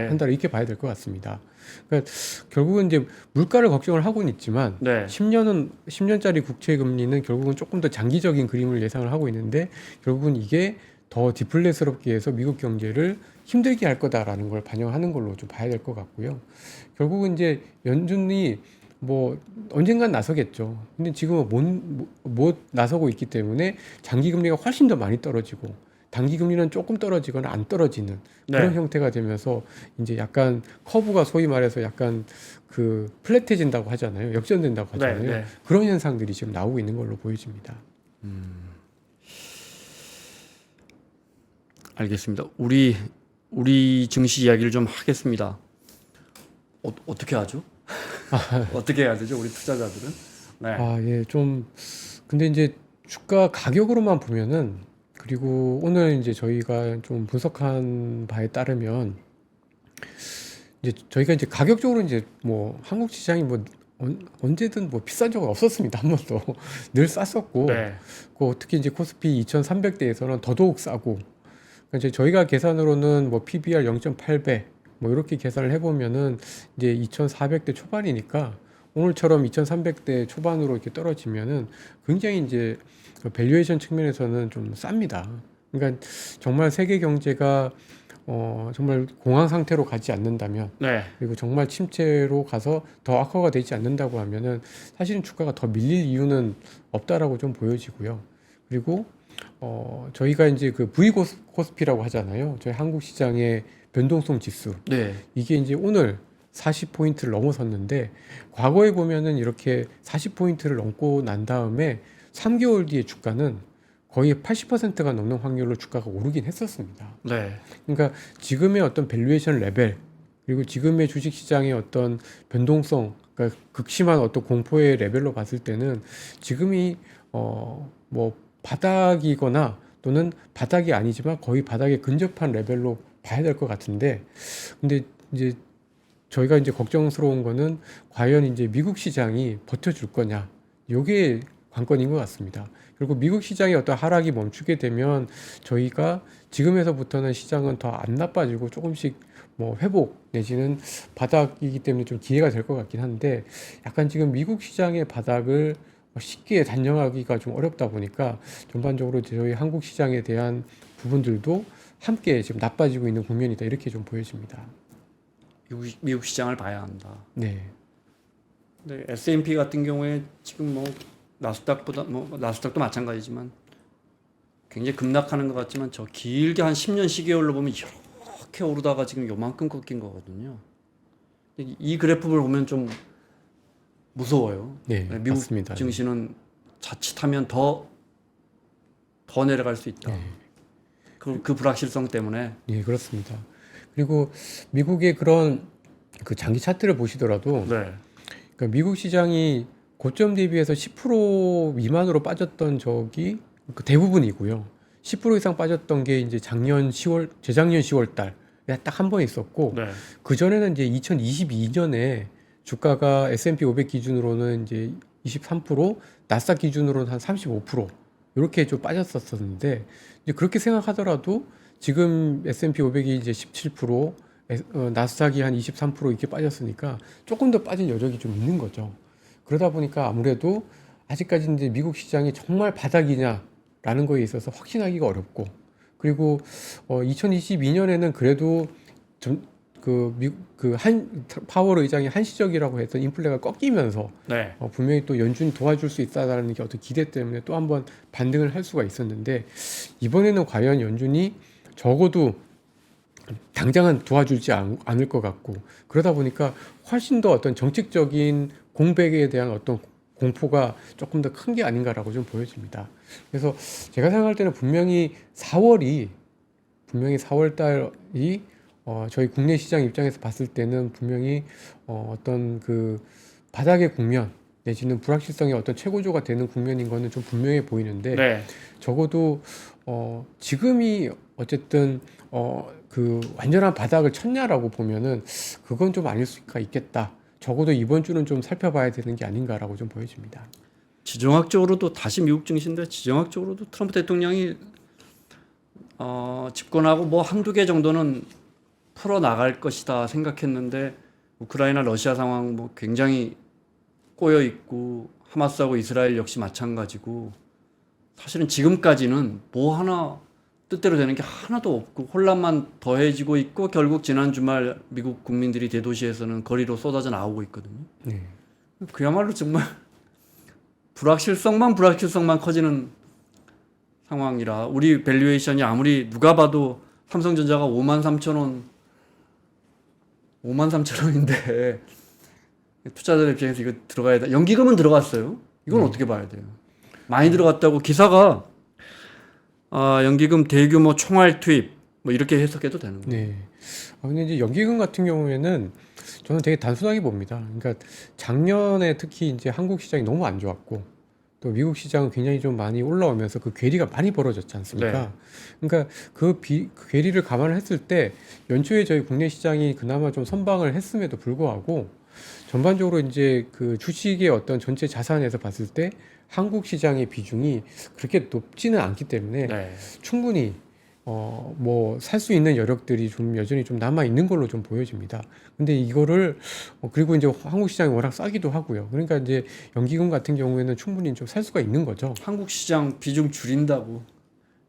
한다 이렇게 봐야 될 것 같습니다. 그러니까 결국은 이제 물가를 걱정을 하고는 있지만 10년짜리 국채 금리는 결국은 조금 더 장기적인 그림을 예상을 하고 있는데 결국은 이게 더 디플레스럽게 해서 미국 경제를 힘들게 할 거다라는 걸 반영하는 걸로 좀 봐야 될 것 같고요. 결국은 이제 연준이 뭐 언젠간 나서겠죠. 근데 지금은 못 나서고 있기 때문에 장기 금리가 훨씬 더 많이 떨어지고 단기 금리는 조금 떨어지거나 안 떨어지는 그런 형태가 되면서 이제 약간 커브가 소위 말해서 약간 그 플랫해진다고 하잖아요. 역전된다고 하잖아요. 그런 현상들이 지금 나오고 있는 걸로 보여집니다. 알겠습니다. 우리 증시 이야기를 좀 하겠습니다. 어떻게 하죠? 어떻게 해야 되죠? 우리 투자자들은? 예, 좀 근데 이제 주가 가격으로만 보면은 그리고 오늘 이제 저희가 좀 분석한 바에 따르면 이제 저희가 이제 가격적으로 이제 뭐 한국 시장이 뭐 언제든 뭐 비싼 적은 없었습니다. 한 번도 늘 쌌었고 특히 이제 코스피 2,300대에서는 더더욱 싸고 이제 저희가 계산으로는 뭐 PBR 0.8배 뭐 이렇게 계산을 해보면은 이제 2,400대 초반이니까 오늘처럼 2,300대 초반으로 이렇게 떨어지면은 굉장히 이제 밸류에이션 측면에서는 좀 쌉니다. 그러니까 정말 세계 경제가 정말 공황 상태로 가지 않는다면 그리고 정말 침체로 가서 더 악화가 되지 않는다고 하면은 사실은 주가가 더 밀릴 이유는 없다라고 좀 보여지고요. 그리고 저희가 이제 그 V 코스피라고 하잖아요. 저희 한국 시장의 변동성 지수. 이게 이제 오늘 40포인트를 넘어섰는데 과거에 보면은 이렇게 40포인트를 넘고 난 다음에 3개월 뒤에 주가는 거의 80%가 넘는 확률로 주가가 오르긴 했었습니다. 그러니까 지금의 어떤 밸류에이션 레벨 그리고 지금의 주식시장의 어떤 변동성, 그러니까 극심한 어떤 공포의 레벨로 봤을 때는 지금이 뭐 바닥이거나 또는 바닥이 아니지만 거의 바닥에 근접한 레벨로 봐야 될 것 같은데 근데 이제 저희가 이제 걱정스러운 거는 과연 이제 미국 시장이 버텨줄 거냐 요게 관건인 것 같습니다. 그리고 미국 시장의 어떤 하락이 멈추게 되면 저희가 지금에서부터는 시장은 더 안 나빠지고 조금씩 뭐 회복 내지는 바닥이기 때문에 좀 기회가 될 것 같긴 한데 약간 지금 미국 시장의 바닥을 쉽게 단정하기가 좀 어렵다 보니까 전반적으로 저희 한국 시장에 대한 부분들도 함께 지금 나빠지고 있는 국면이다 이렇게 좀 보여집니다. 미국 시장을 봐야 한다. 네. 근데 S&P 같은 경우에 지금 뭐 나스닥도 마찬가지지만 굉장히 급락하는 것 같지만 저 길게 한 10년 시계열로 보면 이렇게 오르다가 지금 요만큼 꺾인 거거든요. 이 그래프를 보면 좀 무서워요. 미국 맞습니다. 증시는 자칫하면 더 내려갈 수 있다. 그 불확실성 때문에. 그렇습니다. 그리고 미국의 그런 그 장기 차트를 보시더라도 그러니까 미국 시장이 고점 대비해서 10% 미만으로 빠졌던 적이 그 대부분이고요. 10% 이상 빠졌던 게 이제 재작년 10월 달 딱 한 번 있었고 그 전에는 이제 2022년에 주가가 S&P 500 기준으로는 이제 23%, 나스닥 기준으로는 한 35% 이렇게 좀 빠졌었는데 이제 그렇게 생각하더라도 지금 S&P 500이 이제 17%, 나스닥이 한 23% 이렇게 빠졌으니까 조금 더 빠질 여력이 좀 있는 거죠. 그러다 보니까 아무래도 아직까지 이제 미국 시장이 정말 바닥이냐라는 거에 있어서 확신하기가 어렵고 그리고 2022년에는 그래도 좀 파월 의장이 한시적이라고 했던 인플레가 꺾이면서 네. 분명히 또 연준이 도와줄 수 있다라는 게 어떤 기대 때문에 또 한번 반등을 할 수가 있었는데 이번에는 과연 연준이 적어도 당장은 도와주지 않을 것 같고 그러다 보니까 훨씬 더 어떤 정책적인 공백에 대한 어떤 공포가 조금 더 큰 게 아닌가라고 좀 보여집니다. 그래서 제가 생각할 때는 분명히 4월 달이 저희 국내 시장 입장에서 봤을 때는 분명히 어떤 그 바닥의 국면 내지는 불확실성의 어떤 최고조가 되는 국면인 거는 좀 분명해 보이는데 네. 적어도 지금이 어쨌든 그 완전한 바닥을 쳤냐라고 보면은 그건 좀 아닐 수가 있겠다. 적어도 이번 주는 좀 살펴봐야 되는 게 아닌가라고 좀 보여집니다. 지정학적으로도 다시 미국 증시인데 지정학적으로도 트럼프 대통령이 집권하고 뭐 한두 개 정도는 풀어 나갈 것이다 생각했는데 우크라이나 러시아 상황 뭐 굉장히 꼬여 있고 하마스하고 이스라엘 역시 마찬가지고 사실은 지금까지는 뭐 하나 뜻대로 되는 게 하나도 없고 혼란만 더해지고 있고 결국 지난 주말 미국 국민들이 대도시에서는 거리로 쏟아져 나오고 있거든요. 네. 그야말로 정말 불확실성만 커지는 상황이라 우리 밸류에이션이 아무리 누가 봐도 삼성전자가 53,000원인데 투자자들 입장에서 이거 들어가야 돼. 연기금은 들어갔어요. 이건 어떻게 봐야 돼요? 많이 들어갔다고 기사가 연기금 대규모 총알 투입 뭐 이렇게 해석해도 되는 거예요. 네. 근데 이제 연기금 같은 경우에는 저는 되게 단순하게 봅니다. 그러니까 작년에 특히 이제 한국 시장이 너무 안 좋았고 또 미국 시장은 굉장히 좀 많이 올라오면서 그 괴리가 많이 벌어졌지 않습니까? 그러니까 그 괴리를 감안을 했을 때 연초에 저희 국내 시장이 그나마 좀 선방을 했음에도 불구하고 전반적으로 이제 그 주식의 어떤 전체 자산에서 봤을 때 한국 시장의 비중이 그렇게 높지는 않기 때문에 네. 충분히 뭐 살 수 있는 여력들이 좀 여전히 좀 남아 있는 걸로 좀 보여집니다. 근데 이거를 그리고 이제 한국 시장이 워낙 싸기도 하고요. 그러니까 이제 연기금 같은 경우에는 충분히 좀 살 수가 있는 거죠. 한국 시장 비중 줄인다고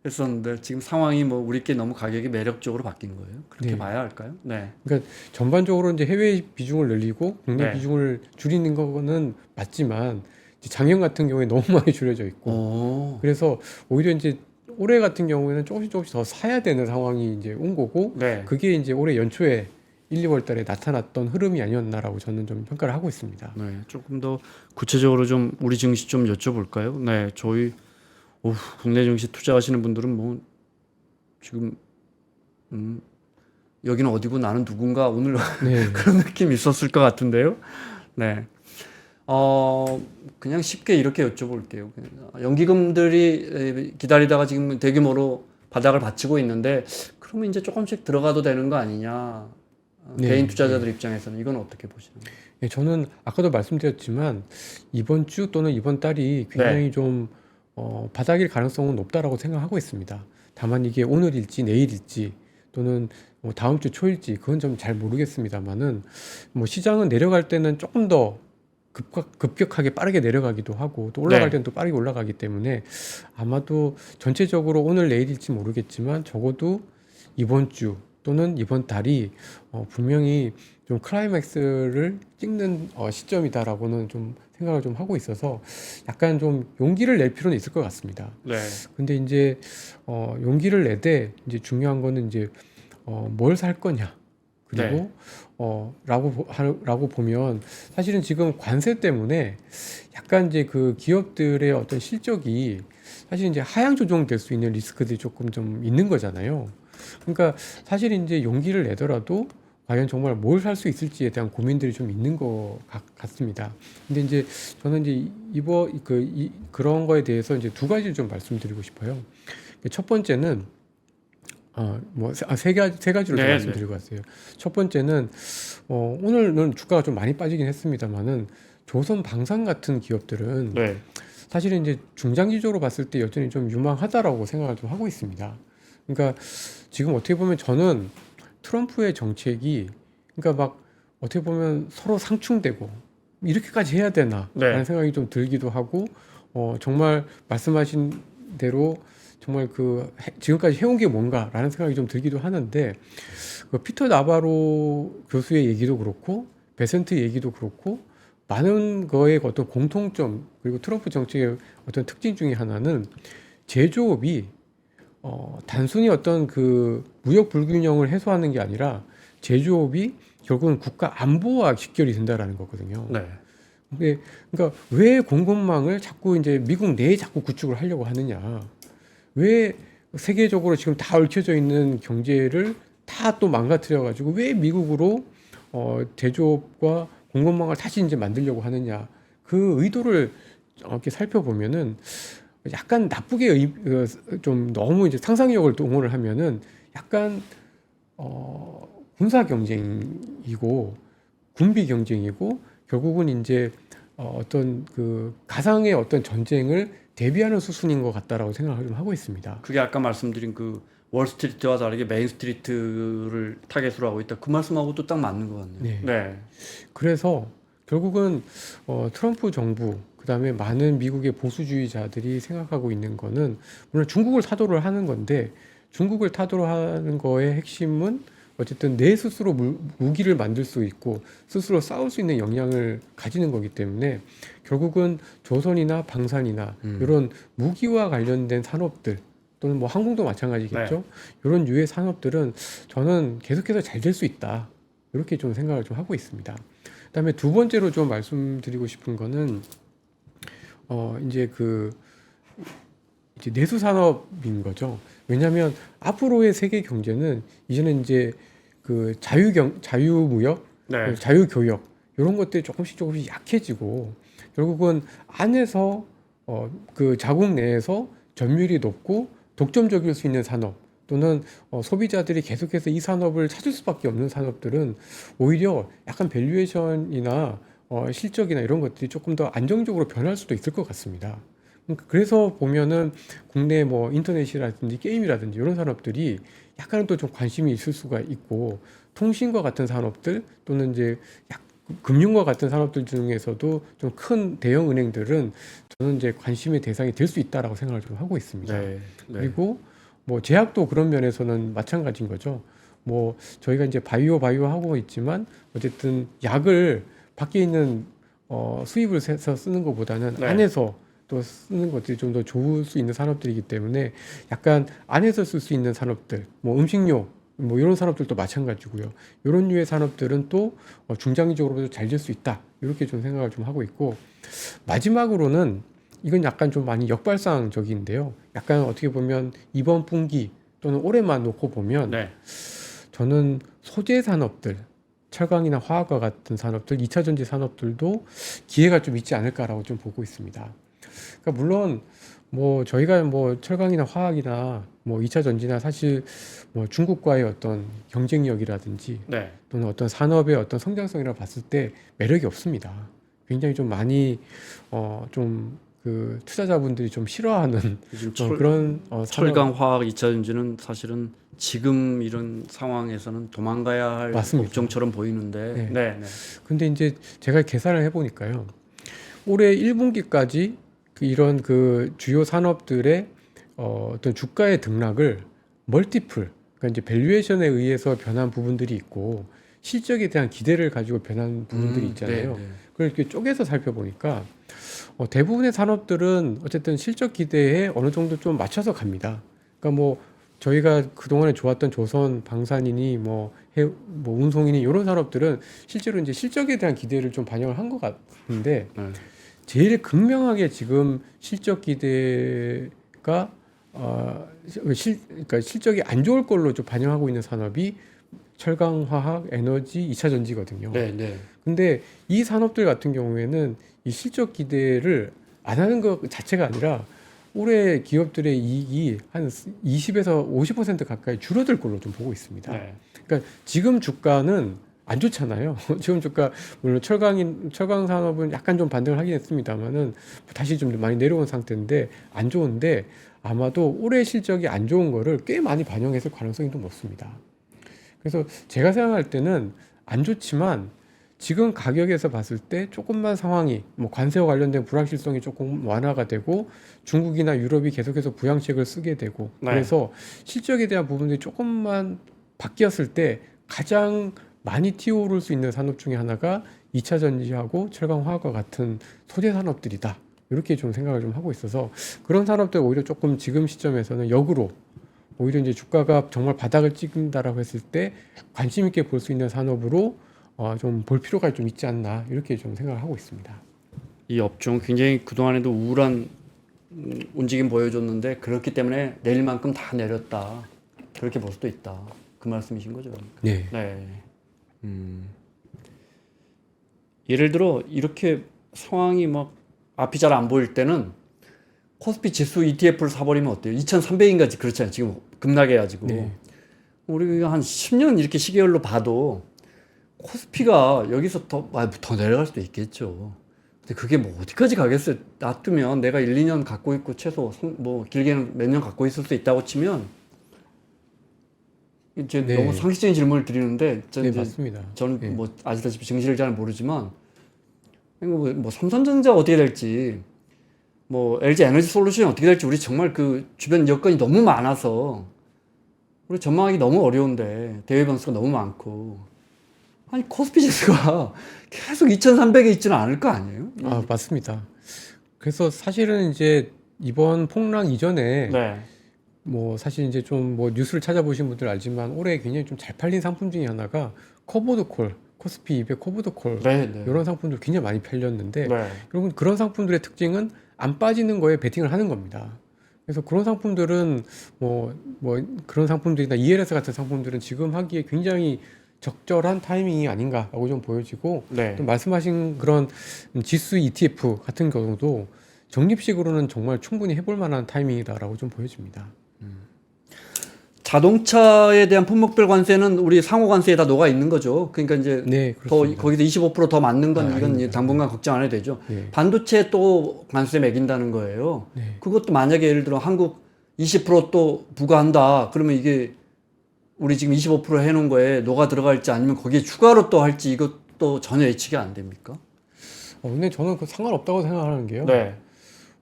했었는데 지금 상황이 뭐 우리께 너무 가격이 매력적으로 바뀐 거예요. 그렇게 네. 봐야 할까요? 네. 그러니까 전반적으로 이제 해외 비중을 늘리고 국내 네. 비중을 줄이는 거는 맞지만 이제 작년 같은 경우에 너무 많이 줄여져 있고 그래서 오히려 이제 올해 같은 경우에는 조금씩 더 사야 되는 상황이 이제 온 거고 네. 그게 이제 올해 연초에 1, 2월 달에 나타났던 흐름이 아니었나라고 저는 좀 평가를 하고 있습니다. 네. 조금 더 구체적으로 좀 우리 증시 좀 여쭤볼까요? 네. 저희 국내 증시 투자하시는 분들은 뭐 지금 여기는 어디고 나는 누군가 오늘 네. 그런 느낌이 있었을 것 같은데요. 네. 그냥 쉽게 이렇게 여쭤볼게요. 연기금들이 기다리다가 지금 대규모로 바닥을 받치고 있는데, 그러면 이제 조금씩 들어가도 되는 거 아니냐. 네. 개인 투자자들 입장에서는 이건 어떻게 보시는 거예요? 네, 저는 아까도 말씀드렸지만 이번 주 또는 이번 달이 굉장히 좀 바닥일 가능성은 높다라고 생각하고 있습니다. 다만 이게 오늘일지 내일일지 또는 뭐 다음 주 초일지 그건 좀 잘 모르겠습니다만은 뭐 시장은 내려갈 때는 조금 더 급격하게 빠르게 내려가기도 하고 또 올라갈 때는 또 빠르게 올라가기 때문에 아마도 전체적으로 오늘 내일일지 모르겠지만 적어도 이번 주 또는 이번 달이 분명히 좀 클라이맥스를 찍는 시점이다라고는 좀 생각을 좀 하고 있어서 약간 좀 용기를 낼 필요는 있을 것 같습니다. 네. 근데 이제 용기를 내되 이제 중요한 거는 이제 뭘 살 거냐 그리고 라고 보면 사실은 지금 관세 때문에 약간 이제 그 기업들의 어떤 실적이 사실 이제 하향 조정될 수 있는 리스크들이 조금 좀 있는 거잖아요. 그러니까 사실 이제 용기를 내더라도 과연 정말 뭘 살 수 있을지에 대한 고민들이 좀 있는 것 같습니다. 근데 이제 저는 이제 그런 거에 대해서 이제 두 가지를 좀 말씀드리고 싶어요. 첫 번째는 세 가지로 좀 네, 말씀드리고 왔어요. 첫 번째는 오늘은 주가가 좀 많이 빠지긴 했습니다만은 조선 방산 같은 기업들은 네. 사실은 이제 중장기적으로 봤을 때 여전히 좀 유망하다라고 생각을 좀 하고 있습니다. 그러니까 지금 어떻게 보면 저는 트럼프의 정책이 그러니까 막 어떻게 보면 서로 상충되고 이렇게까지 해야 되나라는 네. 생각이 좀 들기도 하고 정말 말씀하신 대로 정말 지금까지 해온 게 뭔가라는 생각이 좀 들기도 하는데 그 피터 나바로 교수의 얘기도 그렇고 베센트 얘기도 그렇고 많은 거의 어떤 공통점 그리고 트럼프 정책의 어떤 특징 중에 하나는 제조업이 단순히 어떤 그 무역 불균형을 해소하는 게 아니라 제조업이 결국은 국가 안보와 직결이 된다라는 거거든요. 네. 근데 그러니까 왜 공급망을 자꾸 이제 미국 내에 자꾸 구축을 하려고 하느냐? 왜 세계적으로 지금 다 얽혀져 있는 경제를 다 또 망가뜨려 가지고 왜 미국으로 제조업과 공급망을 다시 이제 만들려고 하느냐? 그 의도를 이렇게 살펴보면은 약간 나쁘게 좀 너무 이제 상상력을 동원을 하면은 약간 군사 경쟁이고 군비 경쟁이고 결국은 이제 어떤 그 가상의 어떤 전쟁을 대비하는 수순인 것 같다라고 생각을 좀 하고 있습니다. 그게 아까 말씀드린 그 월스트리트와 다르게 메인스트리트를 타겟으로 하고 있다. 그 말씀하고도 딱 맞는 것 같네요. 네. 네. 그래서 결국은 트럼프 정부 그다음에 많은 미국의 보수주의자들이 생각하고 있는 거는 물론 중국을 타도를 하는 건데 중국을 타도를 하는 거의 핵심은 어쨌든 내 스스로 무기를 만들 수 있고 스스로 싸울 수 있는 역량을 가지는 거기 때문에 결국은 조선이나 방산이나 이런 무기와 관련된 산업들 또는 뭐 항공도 마찬가지겠죠. 네. 이런 유해 산업들은 저는 계속해서 잘 될 수 있다. 이렇게 좀 생각을 좀 하고 있습니다. 그다음에 두 번째로 좀 말씀드리고 싶은 거는 이제 이제 내수 산업인 거죠. 왜냐하면 앞으로의 세계 경제는 이제는 이제 그 자유무역, 네. 자유교역 이런 것들이 조금씩 약해지고 결국은 안에서 그 자국 내에서 점유율이 높고 독점적일 수 있는 산업 또는 소비자들이 계속해서 이 산업을 찾을 수밖에 없는 산업들은 오히려 약간 밸류에이션이나 실적이나 이런 것들이 조금 더 안정적으로 변할 수도 있을 것 같습니다. 그래서 보면은 국내 뭐 인터넷이라든지 게임이라든지 이런 산업들이 약간은 또 좀 관심이 있을 수가 있고 통신과 같은 산업들 또는 이제 금융과 같은 산업들 중에서도 좀 큰 대형 은행들은 저는 이제 관심의 대상이 될 수 있다라고 생각을 좀 하고 있습니다. 네. 네. 그리고 뭐 제약도 그런 면에서는 마찬가지인 거죠. 뭐 저희가 이제 바이오 하고 있지만 어쨌든 약을 밖에 있는 수입을 해서 쓰는 것보다는 네. 안에서 또 쓰는 것들이 좀 더 좋을 수 있는 산업들이기 때문에 약간 안에서 쓸 수 있는 산업들, 뭐 음식료, 뭐 이런 산업들도 마찬가지고요. 이런 류의 산업들은 또 중장기적으로도 잘 될 수 있다. 이렇게 좀 생각을 좀 하고 있고 마지막으로는 이건 약간 좀 많이 역발상적인데요. 약간 어떻게 보면 이번 분기 또는 올해만 놓고 보면 네. 저는 소재 산업들, 철강이나 화학과 같은 산업들, 2차 전지 산업들도 기회가 좀 있지 않을까라고 좀 보고 있습니다. 그러니까 물론 뭐 저희가 뭐 철강이나 화학이나 뭐 2차 전지나 사실 뭐 중국과의 어떤 경쟁력이라든지 네. 또는 어떤 산업의 어떤 성장성이라 봤을 때 매력이 없습니다. 굉장히 좀 많이 좀 그 투자자분들이 좀 싫어하는 요즘 그런 철강, 화학, 2차 전지는 사실은 지금 이런 상황에서는 도망가야 할 맞습니다. 업종처럼 보이는데. 네. 네. 네. 근데 이제 제가 계산을 해보니까요. 올해 1분기까지 이런 그 주요 산업들의 어떤 주가의 등락을 멀티플, 그러니까 이제 밸류에이션에 의해서 변한 부분들이 있고 실적에 대한 기대를 가지고 변한 부분들이 있잖아요. 네. 그걸 이렇게 쪼개서 살펴보니까 대부분의 산업들은 어쨌든 실적 기대에 어느 정도 좀 맞춰서 갑니다. 그러니까 뭐 저희가 그동안에 좋았던 조선, 방산이니 뭐 운송이니 이런 산업들은 실제로 이제 실적에 대한 기대를 좀 반영을 한 것 같은데 네. 제일 극명하게 지금 실적 기대가 그러니까 실적이 안 좋을 걸로 좀 반영하고 있는 산업이 철강, 화학, 에너지, 2차 전지거든요. 네. 네. 근데 이 산업들 같은 경우에는 이 실적 기대를 안 하는 것 자체가 아니라 올해 기업들의 이익이 한 20에서 50% 가까이 줄어들 걸로 좀 보고 있습니다. 네. 그러니까 지금 주가는 안 좋잖아요. 지금 주가 물론 철강 산업은 약간 좀 반등을 하긴 했습니다만은 다시 좀 많이 내려온 상태인데 안 좋은데 아마도 올해 실적이 안 좋은 거를 꽤 많이 반영했을 가능성이 좀 높습니다. 그래서 제가 생각할 때는 안 좋지만 지금 가격에서 봤을 때 조금만 상황이 뭐 관세와 관련된 불확실성이 조금 완화가 되고 중국이나 유럽이 계속해서 부양책을 쓰게 되고 네. 그래서 실적에 대한 부분들이 조금만 바뀌었을 때 가장 많이 튀어오를 수 있는 산업 중에 하나가 2차 전지하고 철강화학과 같은 소재 산업들이다. 이렇게 좀 생각을 좀 하고 있어서 그런 산업들 오히려 조금 지금 시점에서는 역으로 오히려 이제 주가가 정말 바닥을 찍는다라고 했을 때 관심 있게 볼 수 있는 산업으로 좀 볼 필요가 좀 있지 않나 이렇게 좀 생각을 하고 있습니다. 이 업종 굉장히 그동안에도 우울한 움직임 보여줬는데 그렇기 때문에 내일만큼 다 내렸다. 그렇게 볼 수도 있다. 그 말씀이신 거죠? 그러니까. 네. 네. 예를 들어 이렇게 상황이 막 앞이 잘 안 보일 때는 코스피 지수 ETF를 사버리면 어때요? 2,300인가지 그렇잖아요. 지금 급락해가지고. 네. 우리가 한 10년 이렇게 시계열로 봐도 코스피가 여기서 더 내려갈 수도 있겠죠. 근데 그게 뭐 어디까지 가겠어요? 놔두면 내가 1, 2년 갖고 있고 최소 뭐 길게는 몇 년 갖고 있을 수 있다고 치면 이제 네. 너무 상식적인 질문을 드리는데 네, 맞습니다. 저는 네. 뭐 아시다시피 증시를 잘 모르지만 뭐 삼성전자 어떻게 될지 뭐 LG 에너지 솔루션이 어떻게 될지 우리 정말 그 주변 여건이 너무 많아서 우리 전망하기 너무 어려운데 대외 변수가 너무 많고 아니 코스피 지수가 계속 2,300에 있지는 않을 거 아니에요? 아, 맞습니다. 그래서 사실은 이제 이번 폭락 이전에 네. 뭐 사실 이제 좀 뭐 뉴스를 찾아보신 분들 알지만 올해 굉장히 좀 잘 팔린 상품 중에 하나가 커보드콜, 코스피 200 커보드콜 네, 네. 이런 상품들 굉장히 많이 팔렸는데 네. 여러분 그런 상품들의 특징은 안 빠지는 거에 베팅을 하는 겁니다. 그래서 그런 상품들은 뭐 그런 상품들이나 ELS 같은 상품들은 지금 하기에 굉장히 적절한 타이밍이 아닌가라고 좀 보여지고 네. 또 말씀하신 그런 지수 ETF 같은 경우도 적립식으로는 정말 충분히 해볼 만한 타이밍이다라고 좀 보여집니다. 자동차에 대한 품목별 관세는 우리 상호 관세에 다 녹아 있는 거죠. 그러니까 이제 네, 더 그렇습니다. 거기서 25%더 맞는 건 이건 아닙니다. 당분간 걱정 안 해도 되죠. 네. 반도체 또 관세 매긴다는 거예요. 네. 그것도 만약에 예를 들어 한국 20%또 부과한다. 그러면 이게 우리 지금 25% 해놓은 거에 녹아 들어갈지 아니면 거기에 추가로 또 할지 이것도 전혀 예측이 안 됩니까? 근데 저는 그 상관없다고 생각하는 게요. 네.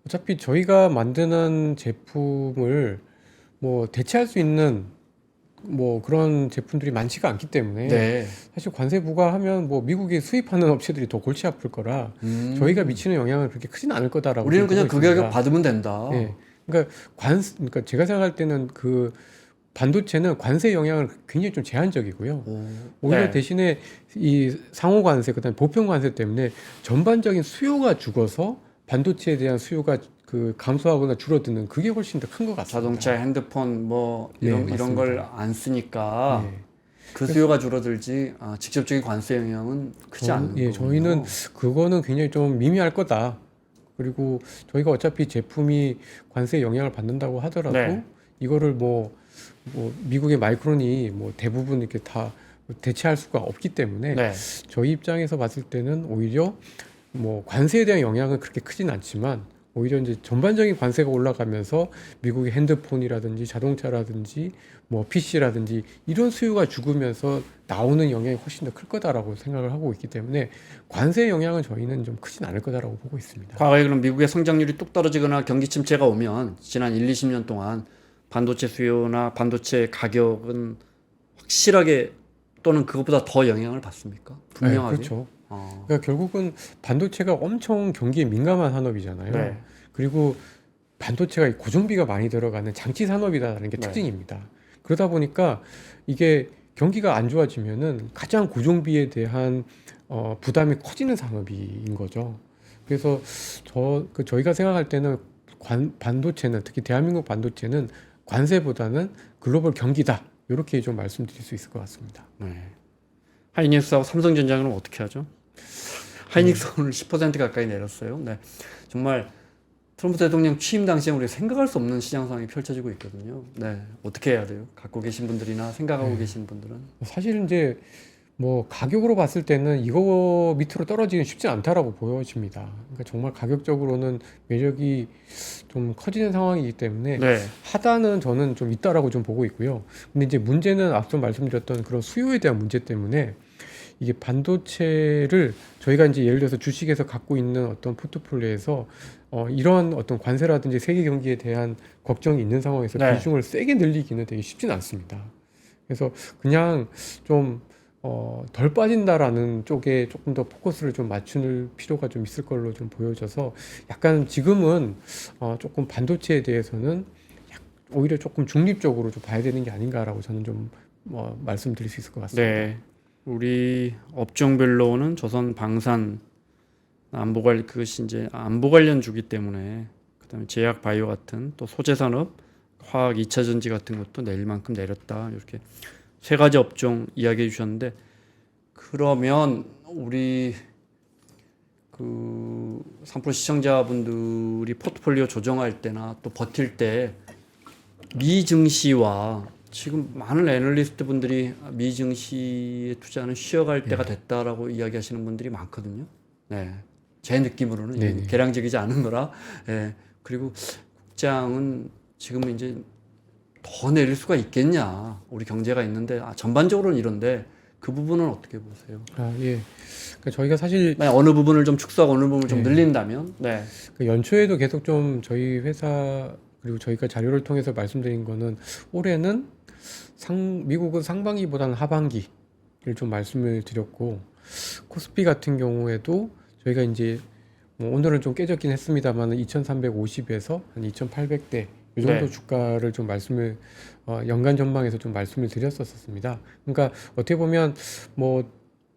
어차피 저희가 만드는 제품을 뭐 대체할 수 있는 뭐 그런 제품들이 많지가 않기 때문에 네. 사실 관세 부과하면 뭐 미국에 수입하는 업체들이 더 골치 아플 거라 저희가 미치는 영향은 그렇게 크진 않을 거다라고 우리는 그냥 보고 그 가격 있습니다. 받으면 된다. 예. 그러니까 제가 생각할 때는 그 반도체는 관세 영향을 굉장히 좀 제한적이고요. 오히려 네. 대신에 이 상호 관세, 그다음에 보편 관세 때문에 전반적인 수요가 죽어서 반도체에 대한 수요가 그 감소하거나 줄어드는 그게 훨씬 더 큰 것 같습니다. 자동차, 핸드폰 뭐 네, 이런 맞습니다. 걸 안 쓰니까 네. 그 수요가 줄어들지 직접적인 관세 영향은 크지 않는 거군요. 저희는 그거는 굉장히 좀 미미할 거다. 그리고 저희가 어차피 제품이 관세 영향을 받는다고 하더라도 네. 이거를 뭐 미국의 마이크론이 뭐 대부분 이렇게 다 대체할 수가 없기 때문에 네. 저희 입장에서 봤을 때는 오히려 뭐 관세에 대한 영향은 그렇게 크진 않지만 오히려 이제 전반적인 관세가 올라가면서 미국의 핸드폰이라든지 자동차라든지 뭐 PC라든지 이런 수요가 죽으면서 나오는 영향이 훨씬 더 클 거다라고 생각을 하고 있기 때문에 관세 영향은 저희는 좀 크진 않을 거다라고 보고 있습니다. 과거에 그럼 미국의 성장률이 뚝 떨어지거나 경기 침체가 오면 지난 1, 20년 동안 반도체 수요나 반도체 가격은 확실하게 또는 그것보다 더 영향을 받습니까? 분명하게. 네, 그렇죠. 그러니까 결국은 반도체가 엄청 경기에 민감한 산업이잖아요. 네. 그리고 반도체가 고정비가 많이 들어가는 장치 산업이다라는 게 네. 특징입니다. 그러다 보니까 이게 경기가 안 좋아지면은 가장 고정비에 대한 부담이 커지는 산업인 거죠. 그래서 저희가 생각할 때는 반도체는 특히 대한민국 반도체는 관세보다는 글로벌 경기다. 이렇게 좀 말씀드릴 수 있을 것 같습니다. 네. 하이닉스하고 삼성전자는 어떻게 하죠? 하이닉스 오늘 10% 가까이 내렸어요. 네. 정말 트럼프 대통령 취임 당시에 우리가 생각할 수 없는 시장 상황이 펼쳐지고 있거든요. 네, 어떻게 해야 돼요? 갖고 계신 분들이나 생각하고 계신 분들은. 사실 이제 뭐 가격으로 봤을 때는 이거 밑으로 떨어지긴 쉽지 않다라고 보여집니다. 그러니까 정말 가격적으로는 매력이 좀 커지는 상황이기 때문에 네, 하단은 저는 좀 있다라고 좀 보고 있고요. 근데 이제 문제는 앞서 말씀드렸던 그런 수요에 대한 문제 때문에 이게 반도체를 저희가 이제 예를 들어서 주식에서 갖고 있는 어떤 포트폴리오에서 이런 어떤 관세라든지 세계 경기에 대한 걱정이 있는 상황에서 네. 비중을 세게 늘리기는 되게 쉽진 않습니다. 그래서 그냥 좀 덜 빠진다라는 쪽에 조금 더 포커스를 좀 맞출 필요가 좀 있을 걸로 좀 보여져서 약간 지금은 조금 반도체에 대해서는 오히려 조금 중립적으로 좀 봐야 되는 게 아닌가라고 저는 좀 말씀드릴 수 있을 것 같습니다. 네. 우리 업종별로는 조선 방산 그것이 이제 안보 관련 주기 때문에 그다음에 제약 바이오 같은 또 소재 산업, 화학 2차 전지 같은 것도 내일만큼 내렸다. 이렇게 세 가지 업종 이야기해 주셨는데 그러면 우리 그 3프로 시청자분들이 포트폴리오 조정할 때나 또 버틸 때 미 증시와 지금 많은 애널리스트 분들이 미 증시에 투자는 쉬어갈 때가 됐다라고 이야기하시는 분들이 많거든요. 네. 제 느낌으로는 네네. 개량적이지 않은 거라. 예. 그리고 국장은 지금 이제 더 내릴 수가 있겠냐. 우리 경제가 있는데 전반적으로는 이런데 그 부분은 어떻게 보세요? 예. 그러니까 저희가 사실 만약 어느 부분을 좀 축소하고 어느 부분을 좀 네. 늘린다면, 네. 그 연초에도 계속 좀 저희 회사 그리고 저희가 자료를 통해서 말씀드린 거는 올해는 미국은 상반기보다는 하반기를 좀 말씀을 드렸고 코스피 같은 경우에도 저희가 이제 뭐 오늘은 좀 깨졌긴 했습니다만 2,350에서 한 2,800대 이 정도 네. 주가를 좀 말씀을 연간 전망에서 좀 말씀을 드렸었습니다. 그러니까 어떻게 보면 뭐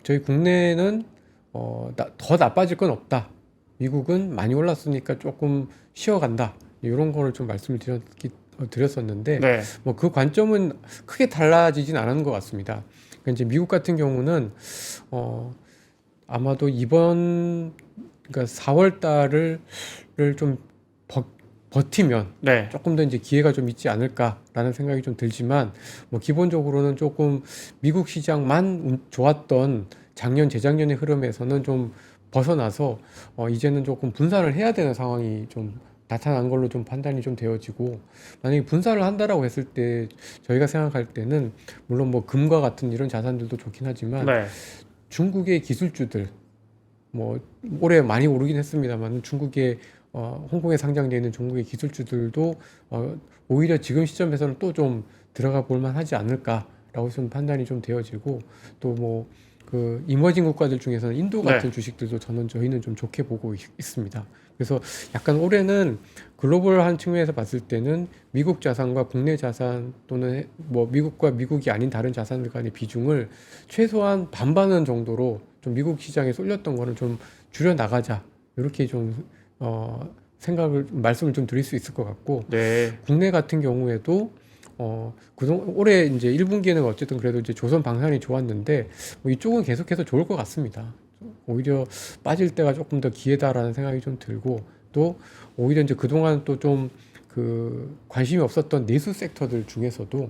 저희 국내는 더 나빠질 건 없다. 미국은 많이 올랐으니까 조금 쉬어간다. 이런 거를 좀 말씀을 드렸었는데 네. 뭐 그 관점은 크게 달라지진 않은 것 같습니다. 그러니까 이제 미국 같은 경우는 아마도 그러니까 4월 달을 좀 버티면 네. 조금 더 이제 기회가 좀 있지 않을까라는 생각이 좀 들지만 뭐 기본적으로는 조금 미국 시장만 좋았던 작년 재작년의 흐름에서는 좀 벗어나서 이제는 조금 분산을 해야 되는 상황이 좀 나타난 걸로 좀 판단이 좀 되어지고 만약에 분산을 한다라고 했을 때 저희가 생각할 때는 물론 뭐 금과 같은 이런 자산들도 좋긴 하지만 네. 중국의 기술주들 뭐 올해 많이 오르긴 했습니다만 중국의 홍콩에 상장되어 있는 중국의 기술주들도 오히려 지금 시점에서는 또 좀 들어가 볼 만하지 않을까라고 좀 판단이 좀 되어지고 또 뭐 그 이머징 국가들 중에서는 인도 같은 주식들도 저희는 좀 좋게 보고 있습니다. 그래서 약간 올해는 글로벌한 측면에서 봤을 때는 미국 자산과 국내 자산 또는 뭐 미국과 미국이 아닌 다른 자산들 간의 비중을 최소한 반반은 정도로 좀 미국 시장에 쏠렸던 거는 좀 줄여 나가자 이렇게 좀 말씀을 좀 드릴 수 있을 것 같고 네. 국내 같은 경우에도 올해 이제 1분기에는 어쨌든 그래도 이제 조선 방산이 좋았는데 뭐 이쪽은 계속해서 좋을 것 같습니다. 오히려 빠질 때가 조금 더 기회다라는 생각이 좀 들고 또 오히려 이제 그동안 또 좀 그 관심이 없었던 내수 섹터들 중에서도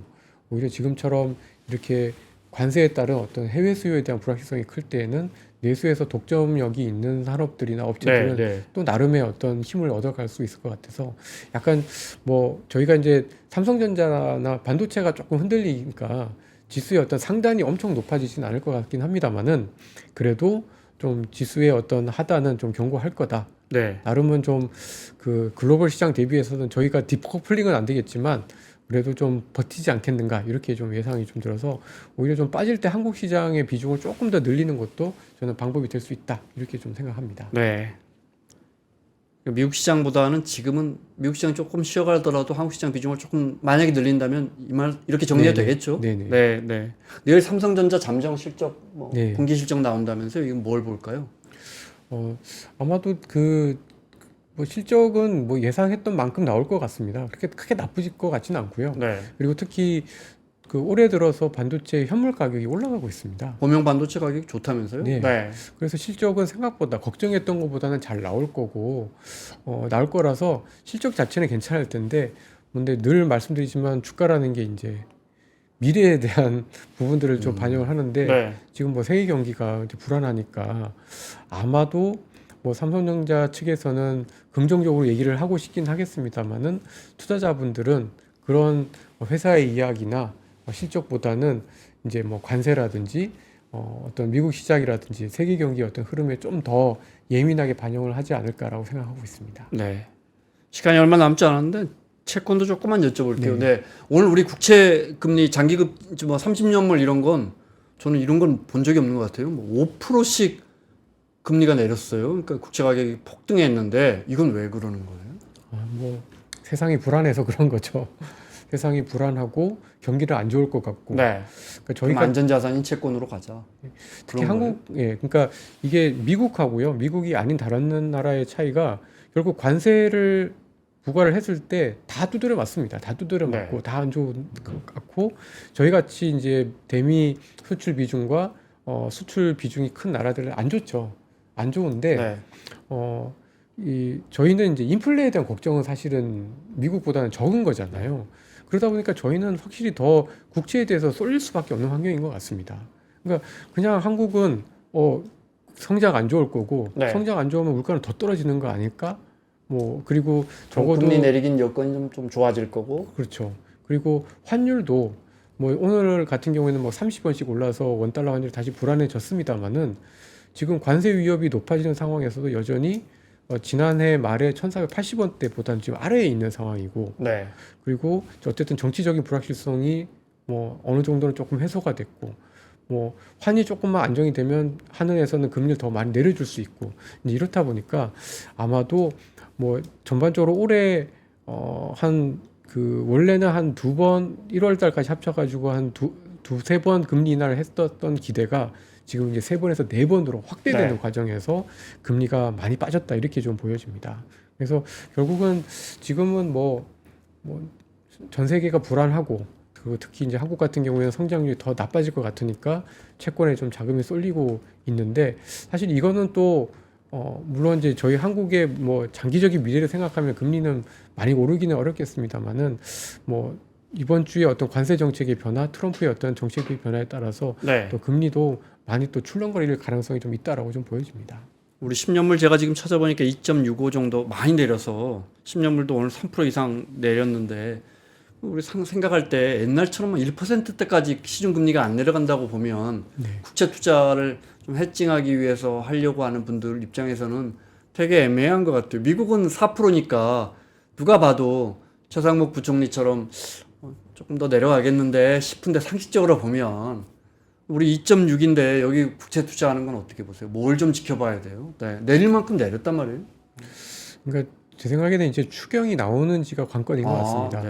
오히려 지금처럼 이렇게 관세에 따른 어떤 해외 수요에 대한 불확실성이 클 때에는 내수에서 독점력이 있는 산업들이나 업체들은 네. 또 나름의 어떤 힘을 얻어갈 수 있을 것 같아서 약간 뭐 저희가 이제 삼성전자나 반도체가 조금 흔들리니까 지수의 어떤 상단이 엄청 높아지진 않을 것 같긴 합니다만은 그래도 좀 지수의 어떤 하단은 좀 견고할 거다. 네. 나름은 좀 그 글로벌 시장 대비해서는 저희가 딥커플링은 안 되겠지만 그래도 좀 버티지 않겠는가 이렇게 좀 예상이 좀 들어서 오히려 좀 빠질 때 한국 시장의 비중을 조금 더 늘리는 것도 저는 방법이 될 수 있다 이렇게 좀 생각합니다. 네. 미국 시장보다는 지금은 미국 시장 조금 쉬어가더라도 한국 시장 비중을 조금 만약에 늘린다면 이렇게 정리가 네네. 되겠죠. 네네. 네. 내일 삼성전자 잠정 실적 네. 분기 실적 나온다면서요. 이건 뭘 볼까요? 아마도 뭐 실적은 뭐 예상했던 만큼 나올 것 같습니다. 그렇게 크게 나쁘질 것 같지는 않고요. 네. 그리고 특히 그 올해 들어서 반도체 현물 가격이 올라가고 있습니다. 범용 반도체 가격이 좋다면서요? 네. 그래서 실적은 생각보다 걱정했던 것보다는 잘 나올 거고 나올 거라서 실적 자체는 괜찮을 텐데 근데 늘 말씀드리지만 주가라는 게 이제 미래에 대한 부분들을 좀 반영을 하는데 지금 뭐 세계 경기가 이제 불안하니까 아마도 뭐 삼성전자 측에서는 긍정적으로 얘기를 하고 싶긴 하겠습니다만은 투자자분들은 그런 회사의 이야기나 실적보다는 이제 뭐 관세라든지 어떤 미국 시장이라든지 세계 경기의 어떤 흐름에 좀 더 예민하게 반영을 하지 않을까라고 생각하고 있습니다. 네. 시간이 얼마 남지 않았는데 채권도 조금만 여쭤볼게요. 네. 오늘 우리 국채 금리 장기급 뭐 30년물 이런 건 저는 이런 건 본 적이 없는 것 같아요. 뭐 5%씩 금리가 내렸어요. 그러니까 국채 가격이 폭등했는데 이건 왜 그러는 거예요? 뭐 세상이 불안해서 그런 거죠. 세상이 불안하고 경기를 안 좋을 것 같고. 그러니까 저희가 안전자산인 채권으로 가자. 특히 한국, 그러니까 이게 미국하고요. 미국이 아닌 다른 나라의 차이가 결국 관세를 부과를 했을 때 다 두드려 맞습니다. 다 두드려 맞고 다 안 좋은 것 같고 저희 같이 이제 대미 수출 비중과 수출 비중이 큰 나라들은 안 좋죠. 안 좋은데 저희는 이제 인플레에 대한 걱정은 사실은 미국보다는 적은 거잖아요. 그러다 보니까 저희는 확실히 더 국채에 대해서 쏠릴 수밖에 없는 환경인 것 같습니다. 그러니까 그냥 한국은 성장 안 좋을 거고 성장 안 좋으면 물가는 더 떨어지는 거 아닐까? 뭐 그리고 적어도 금리 내리긴 여건이 좀 좋아질 거고. 그렇죠. 그리고 환율도 뭐 오늘 같은 경우에는 뭐 30원씩 올라서 원달러 환율이 다시 불안해졌습니다만은 지금 관세 위협이 높아지는 상황에서도 여전히 지난해 말에 1,480원대보다는 지금 아래에 있는 상황이고 그리고 어쨌든 정치적인 불확실성이 뭐 어느 정도는 조금 해소가 됐고 뭐 환이 조금만 안정이 되면 하늘에서는 금리를 더 많이 내려줄 수 있고 이제 이렇다 보니까 아마도 뭐 전반적으로 올해 한 그 원래는 한 2번 1월 달까지 합쳐가지고 한 두세 번 금리 인하를 했었던 기대가 지금 이제 3번에서 4번으로 확대되는 과정에서 금리가 많이 빠졌다 이렇게 좀 보여집니다. 그래서 결국은 지금은 뭐 전 세계가 불안하고 그리고 특히 이제 한국 같은 경우에는 성장률이 더 나빠질 것 같으니까 채권에 좀 자금이 쏠리고 있는데 사실 이거는 또 물론 이제 저희 한국의 뭐 장기적인 미래를 생각하면 금리는 많이 오르기는 어렵겠습니다만은 뭐 이번 주에 어떤 관세 정책의 변화, 트럼프의 어떤 정책의 변화에 따라서 또 금리도 많이 또 출렁거릴 가능성이 좀 있다라고 좀 보여집니다. 우리 10년물 제가 지금 찾아보니까 2.65 정도 많이 내려서 10년물도 오늘 3% 이상 내렸는데 우리 생각할 때 옛날처럼 1%대까지 시중금리가 안 내려간다고 보면 국채 투자를 좀 해칭하기 위해서 하려고 하는 분들 입장에서는 되게 애매한 것 같아요. 미국은 4%니까 누가 봐도 최상목 부총리처럼 조금 더 내려가겠는데 싶은데 상식적으로 보면 우리 2.6인데 여기 국채 투자하는 건 어떻게 보세요? 뭘 좀 지켜봐야 돼요? 내릴 만큼 내렸단 말이에요. 그러니까 제 생각에는 이제 추경이 나오는지가 관건인 것 같습니다.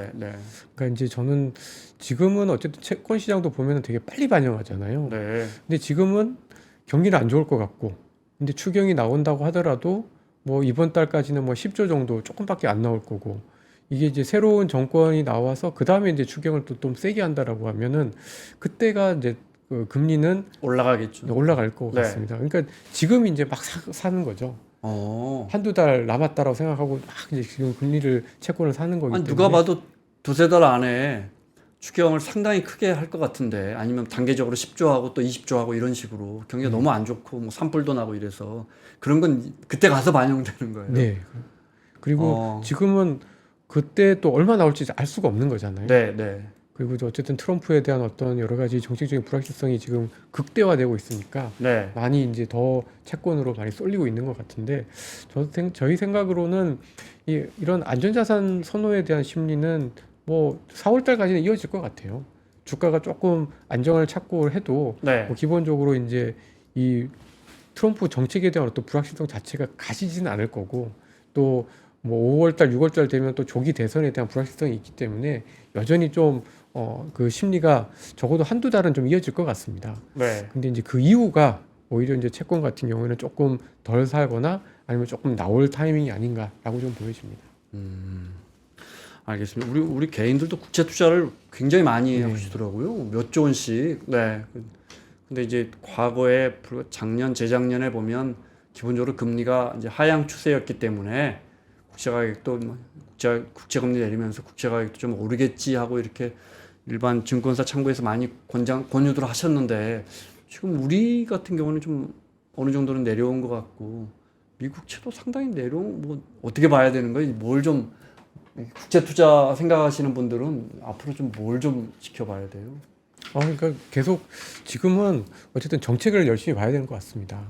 그러니까 이제 저는 지금은 어쨌든 채권 시장도 보면 되게 빨리 반영하잖아요. 근데 지금은 경기는 안 좋을 것 같고, 근데 추경이 나온다고 하더라도 뭐 이번 달까지는 뭐 10조 정도 조금밖에 안 나올 거고, 이게 이제 새로운 정권이 나와서 그 다음에 이제 추경을 또 좀 세게 한다라고 하면은 그때가 이제 그 금리는 올라가겠죠. 올라갈 것 같습니다. 그러니까 지금 이제 막 사는 거죠. 한두 달 남았다라고 생각하고 막 이제 지금 금리를 채권을 사는 거기 때문에. 누가 봐도 두세 달 안에 추경을 상당히 크게 할 것 같은데 아니면 단계적으로 10조 하고 또 20조 하고 이런 식으로 경기가 너무 안 좋고 뭐 산불도 나고 이래서 그런 건 그때 가서 반영되는 거예요. 네. 그리고 지금은 그때 또 얼마 나올지 알 수가 없는 거잖아요. 그리고 어쨌든 트럼프에 대한 어떤 여러 가지 정책적인 불확실성이 지금 극대화되고 있으니까 많이 이제 더 채권으로 많이 쏠리고 있는 것 같은데 저희 생각으로는 이런 안전자산 선호에 대한 심리는 뭐 4월 달까지는 이어질 것 같아요. 주가가 조금 안정을 찾고 해도 뭐 기본적으로 이제 이 트럼프 정책에 대한 어떤 불확실성 자체가 가시지는 않을 거고 또 뭐 5월 달, 6월 달 되면 또 조기 대선에 대한 불확실성이 있기 때문에 여전히 좀 그 심리가 적어도 한두 달은 좀 이어질 것 같습니다. 근데 이제 그 이후가 오히려 이제 채권 같은 경우에는 조금 덜 살거나 아니면 조금 나올 타이밍이 아닌가라고 좀 보여집니다. 알겠습니다. 우리 개인들도 국채 투자를 굉장히 많이 네. 하시더라고요. 몇 조 원씩. 네. 근데 이제 과거에 작년, 재작년에 보면 기본적으로 금리가 이제 하향 추세였기 때문에 국채 가격도 국채 금리 내리면서 국채 가격도 좀 오르겠지 하고 이렇게 일반 증권사 창구에서 많이 권유들 하셨는데 지금 우리 같은 경우는 좀 어느 정도는 내려온 것 같고 미국채도 상당히 내려온 뭐 어떻게 봐야 되는 거예요? 뭘 좀 국채 투자 생각하시는 분들은 앞으로 좀 뭘 좀 지켜봐야 돼요? 그러니까 계속 지금은 어쨌든 정책을 열심히 봐야 되는 것 같습니다.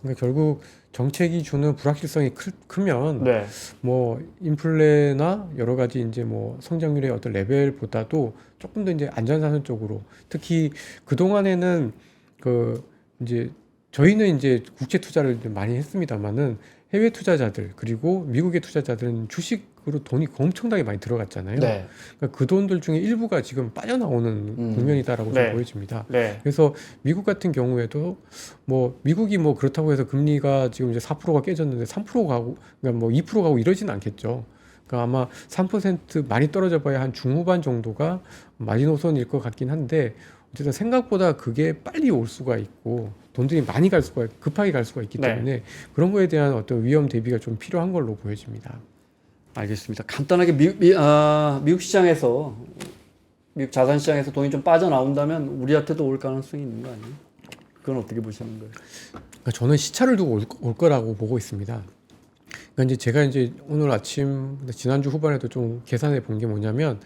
그러니까 결국 정책이 주는 불확실성이 크면 네. 뭐 인플레나 여러 가지 이제 뭐 성장률의 어떤 레벨보다도 조금 더 이제 안전자산 쪽으로 특히 그 동안에는 그 이제 저희는 이제 국채 투자를 좀 많이 했습니다만은 해외 투자자들 그리고 미국의 투자자들은 주식으로 돈이 엄청나게 많이 들어갔잖아요. 네. 그러니까 그 돈들 중에 일부가 지금 빠져나오는 국면이다라고 좀 네. 보여집니다. 네. 그래서 미국 같은 경우에도 뭐 미국이 뭐 그렇다고 해서 금리가 지금 이제 4%가 깨졌는데 3% 가고 그러니까 뭐 2% 가고 이러지는 않겠죠. 그러니까 아마 3% 많이 떨어져 봐야 한 중후반 정도가 마지노선일 것 같긴 한데 어쨌든 생각보다 그게 빨리 올 수가 있고 돈들이 많이 갈 수가 급하게 갈 수가 있기 네. 때문에 그런 거에 대한 어떤 위험 대비가 좀 필요한 걸로 보여집니다. 알겠습니다. 간단하게 미국 시장에서 미국 자산 시장에서 돈이 좀 빠져나온다면 우리한테도 올 가능성이 있는 거 아니에요? 그건 어떻게 보시는 거예요? 그러니까 저는 시차를 두고 올 거라고 보고 있습니다. 그러니까 이제 제가 이제 오늘 아침 지난주 후반에도 좀 계산해 본 게 뭐냐면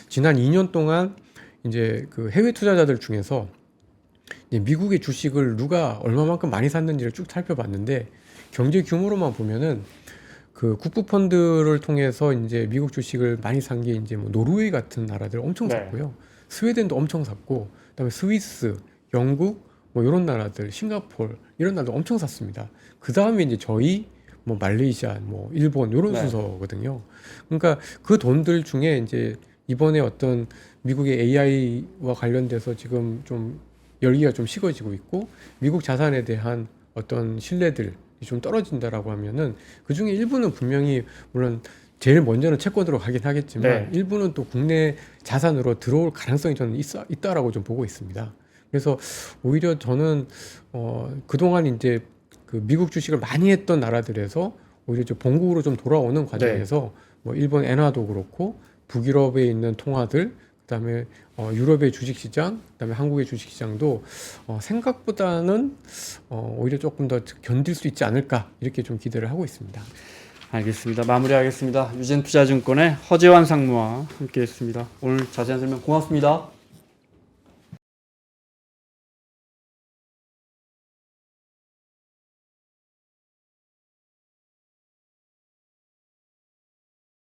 지난 2년 동안 이제 그 해외 투자자들 중에서 이제 미국의 주식을 누가 얼마만큼 많이 샀는지를 쭉 살펴봤는데 경제 규모로만 보면은 그 국부 펀드를 통해서 이제 미국 주식을 많이 산 게 이제 뭐 노르웨이 같은 나라들 엄청 네. 샀고요. 스웨덴도 엄청 샀고 그다음에 스위스, 영국 뭐 이런 나라들, 싱가포르 이런 나라도 엄청 샀습니다. 그 다음에 이제 저희 뭐 말레이시아, 뭐 일본 이런 네. 순서거든요. 그러니까 그 돈들 중에 이제 이번에 어떤 미국의 AI와 관련돼서 지금 좀 열기가 좀 식어지고 있고 미국 자산에 대한 어떤 신뢰들이 좀 떨어진다라고 하면은 그 중에 일부는 분명히 물론 제일 먼저는 채권으로 가긴 하겠지만 네. 일부는 또 국내 자산으로 들어올 가능성이 저는 있다라고 좀 보고 있습니다. 그래서 오히려 저는 그동안 이제 그 미국 주식을 많이 했던 나라들에서 오히려 좀 본국으로 좀 돌아오는 과정에서 뭐 일본 엔화도 그렇고 북유럽에 있는 통화들 그다음에 유럽의 주식시장 그다음에 한국의 주식시장도 생각보다는 오히려 조금 더 견딜 수 있지 않을까 이렇게 좀 기대를 하고 있습니다. 알겠습니다. 마무리하겠습니다. 유진투자증권의 허재환 상무와 함께했습니다. 오늘 자세한 설명 고맙습니다.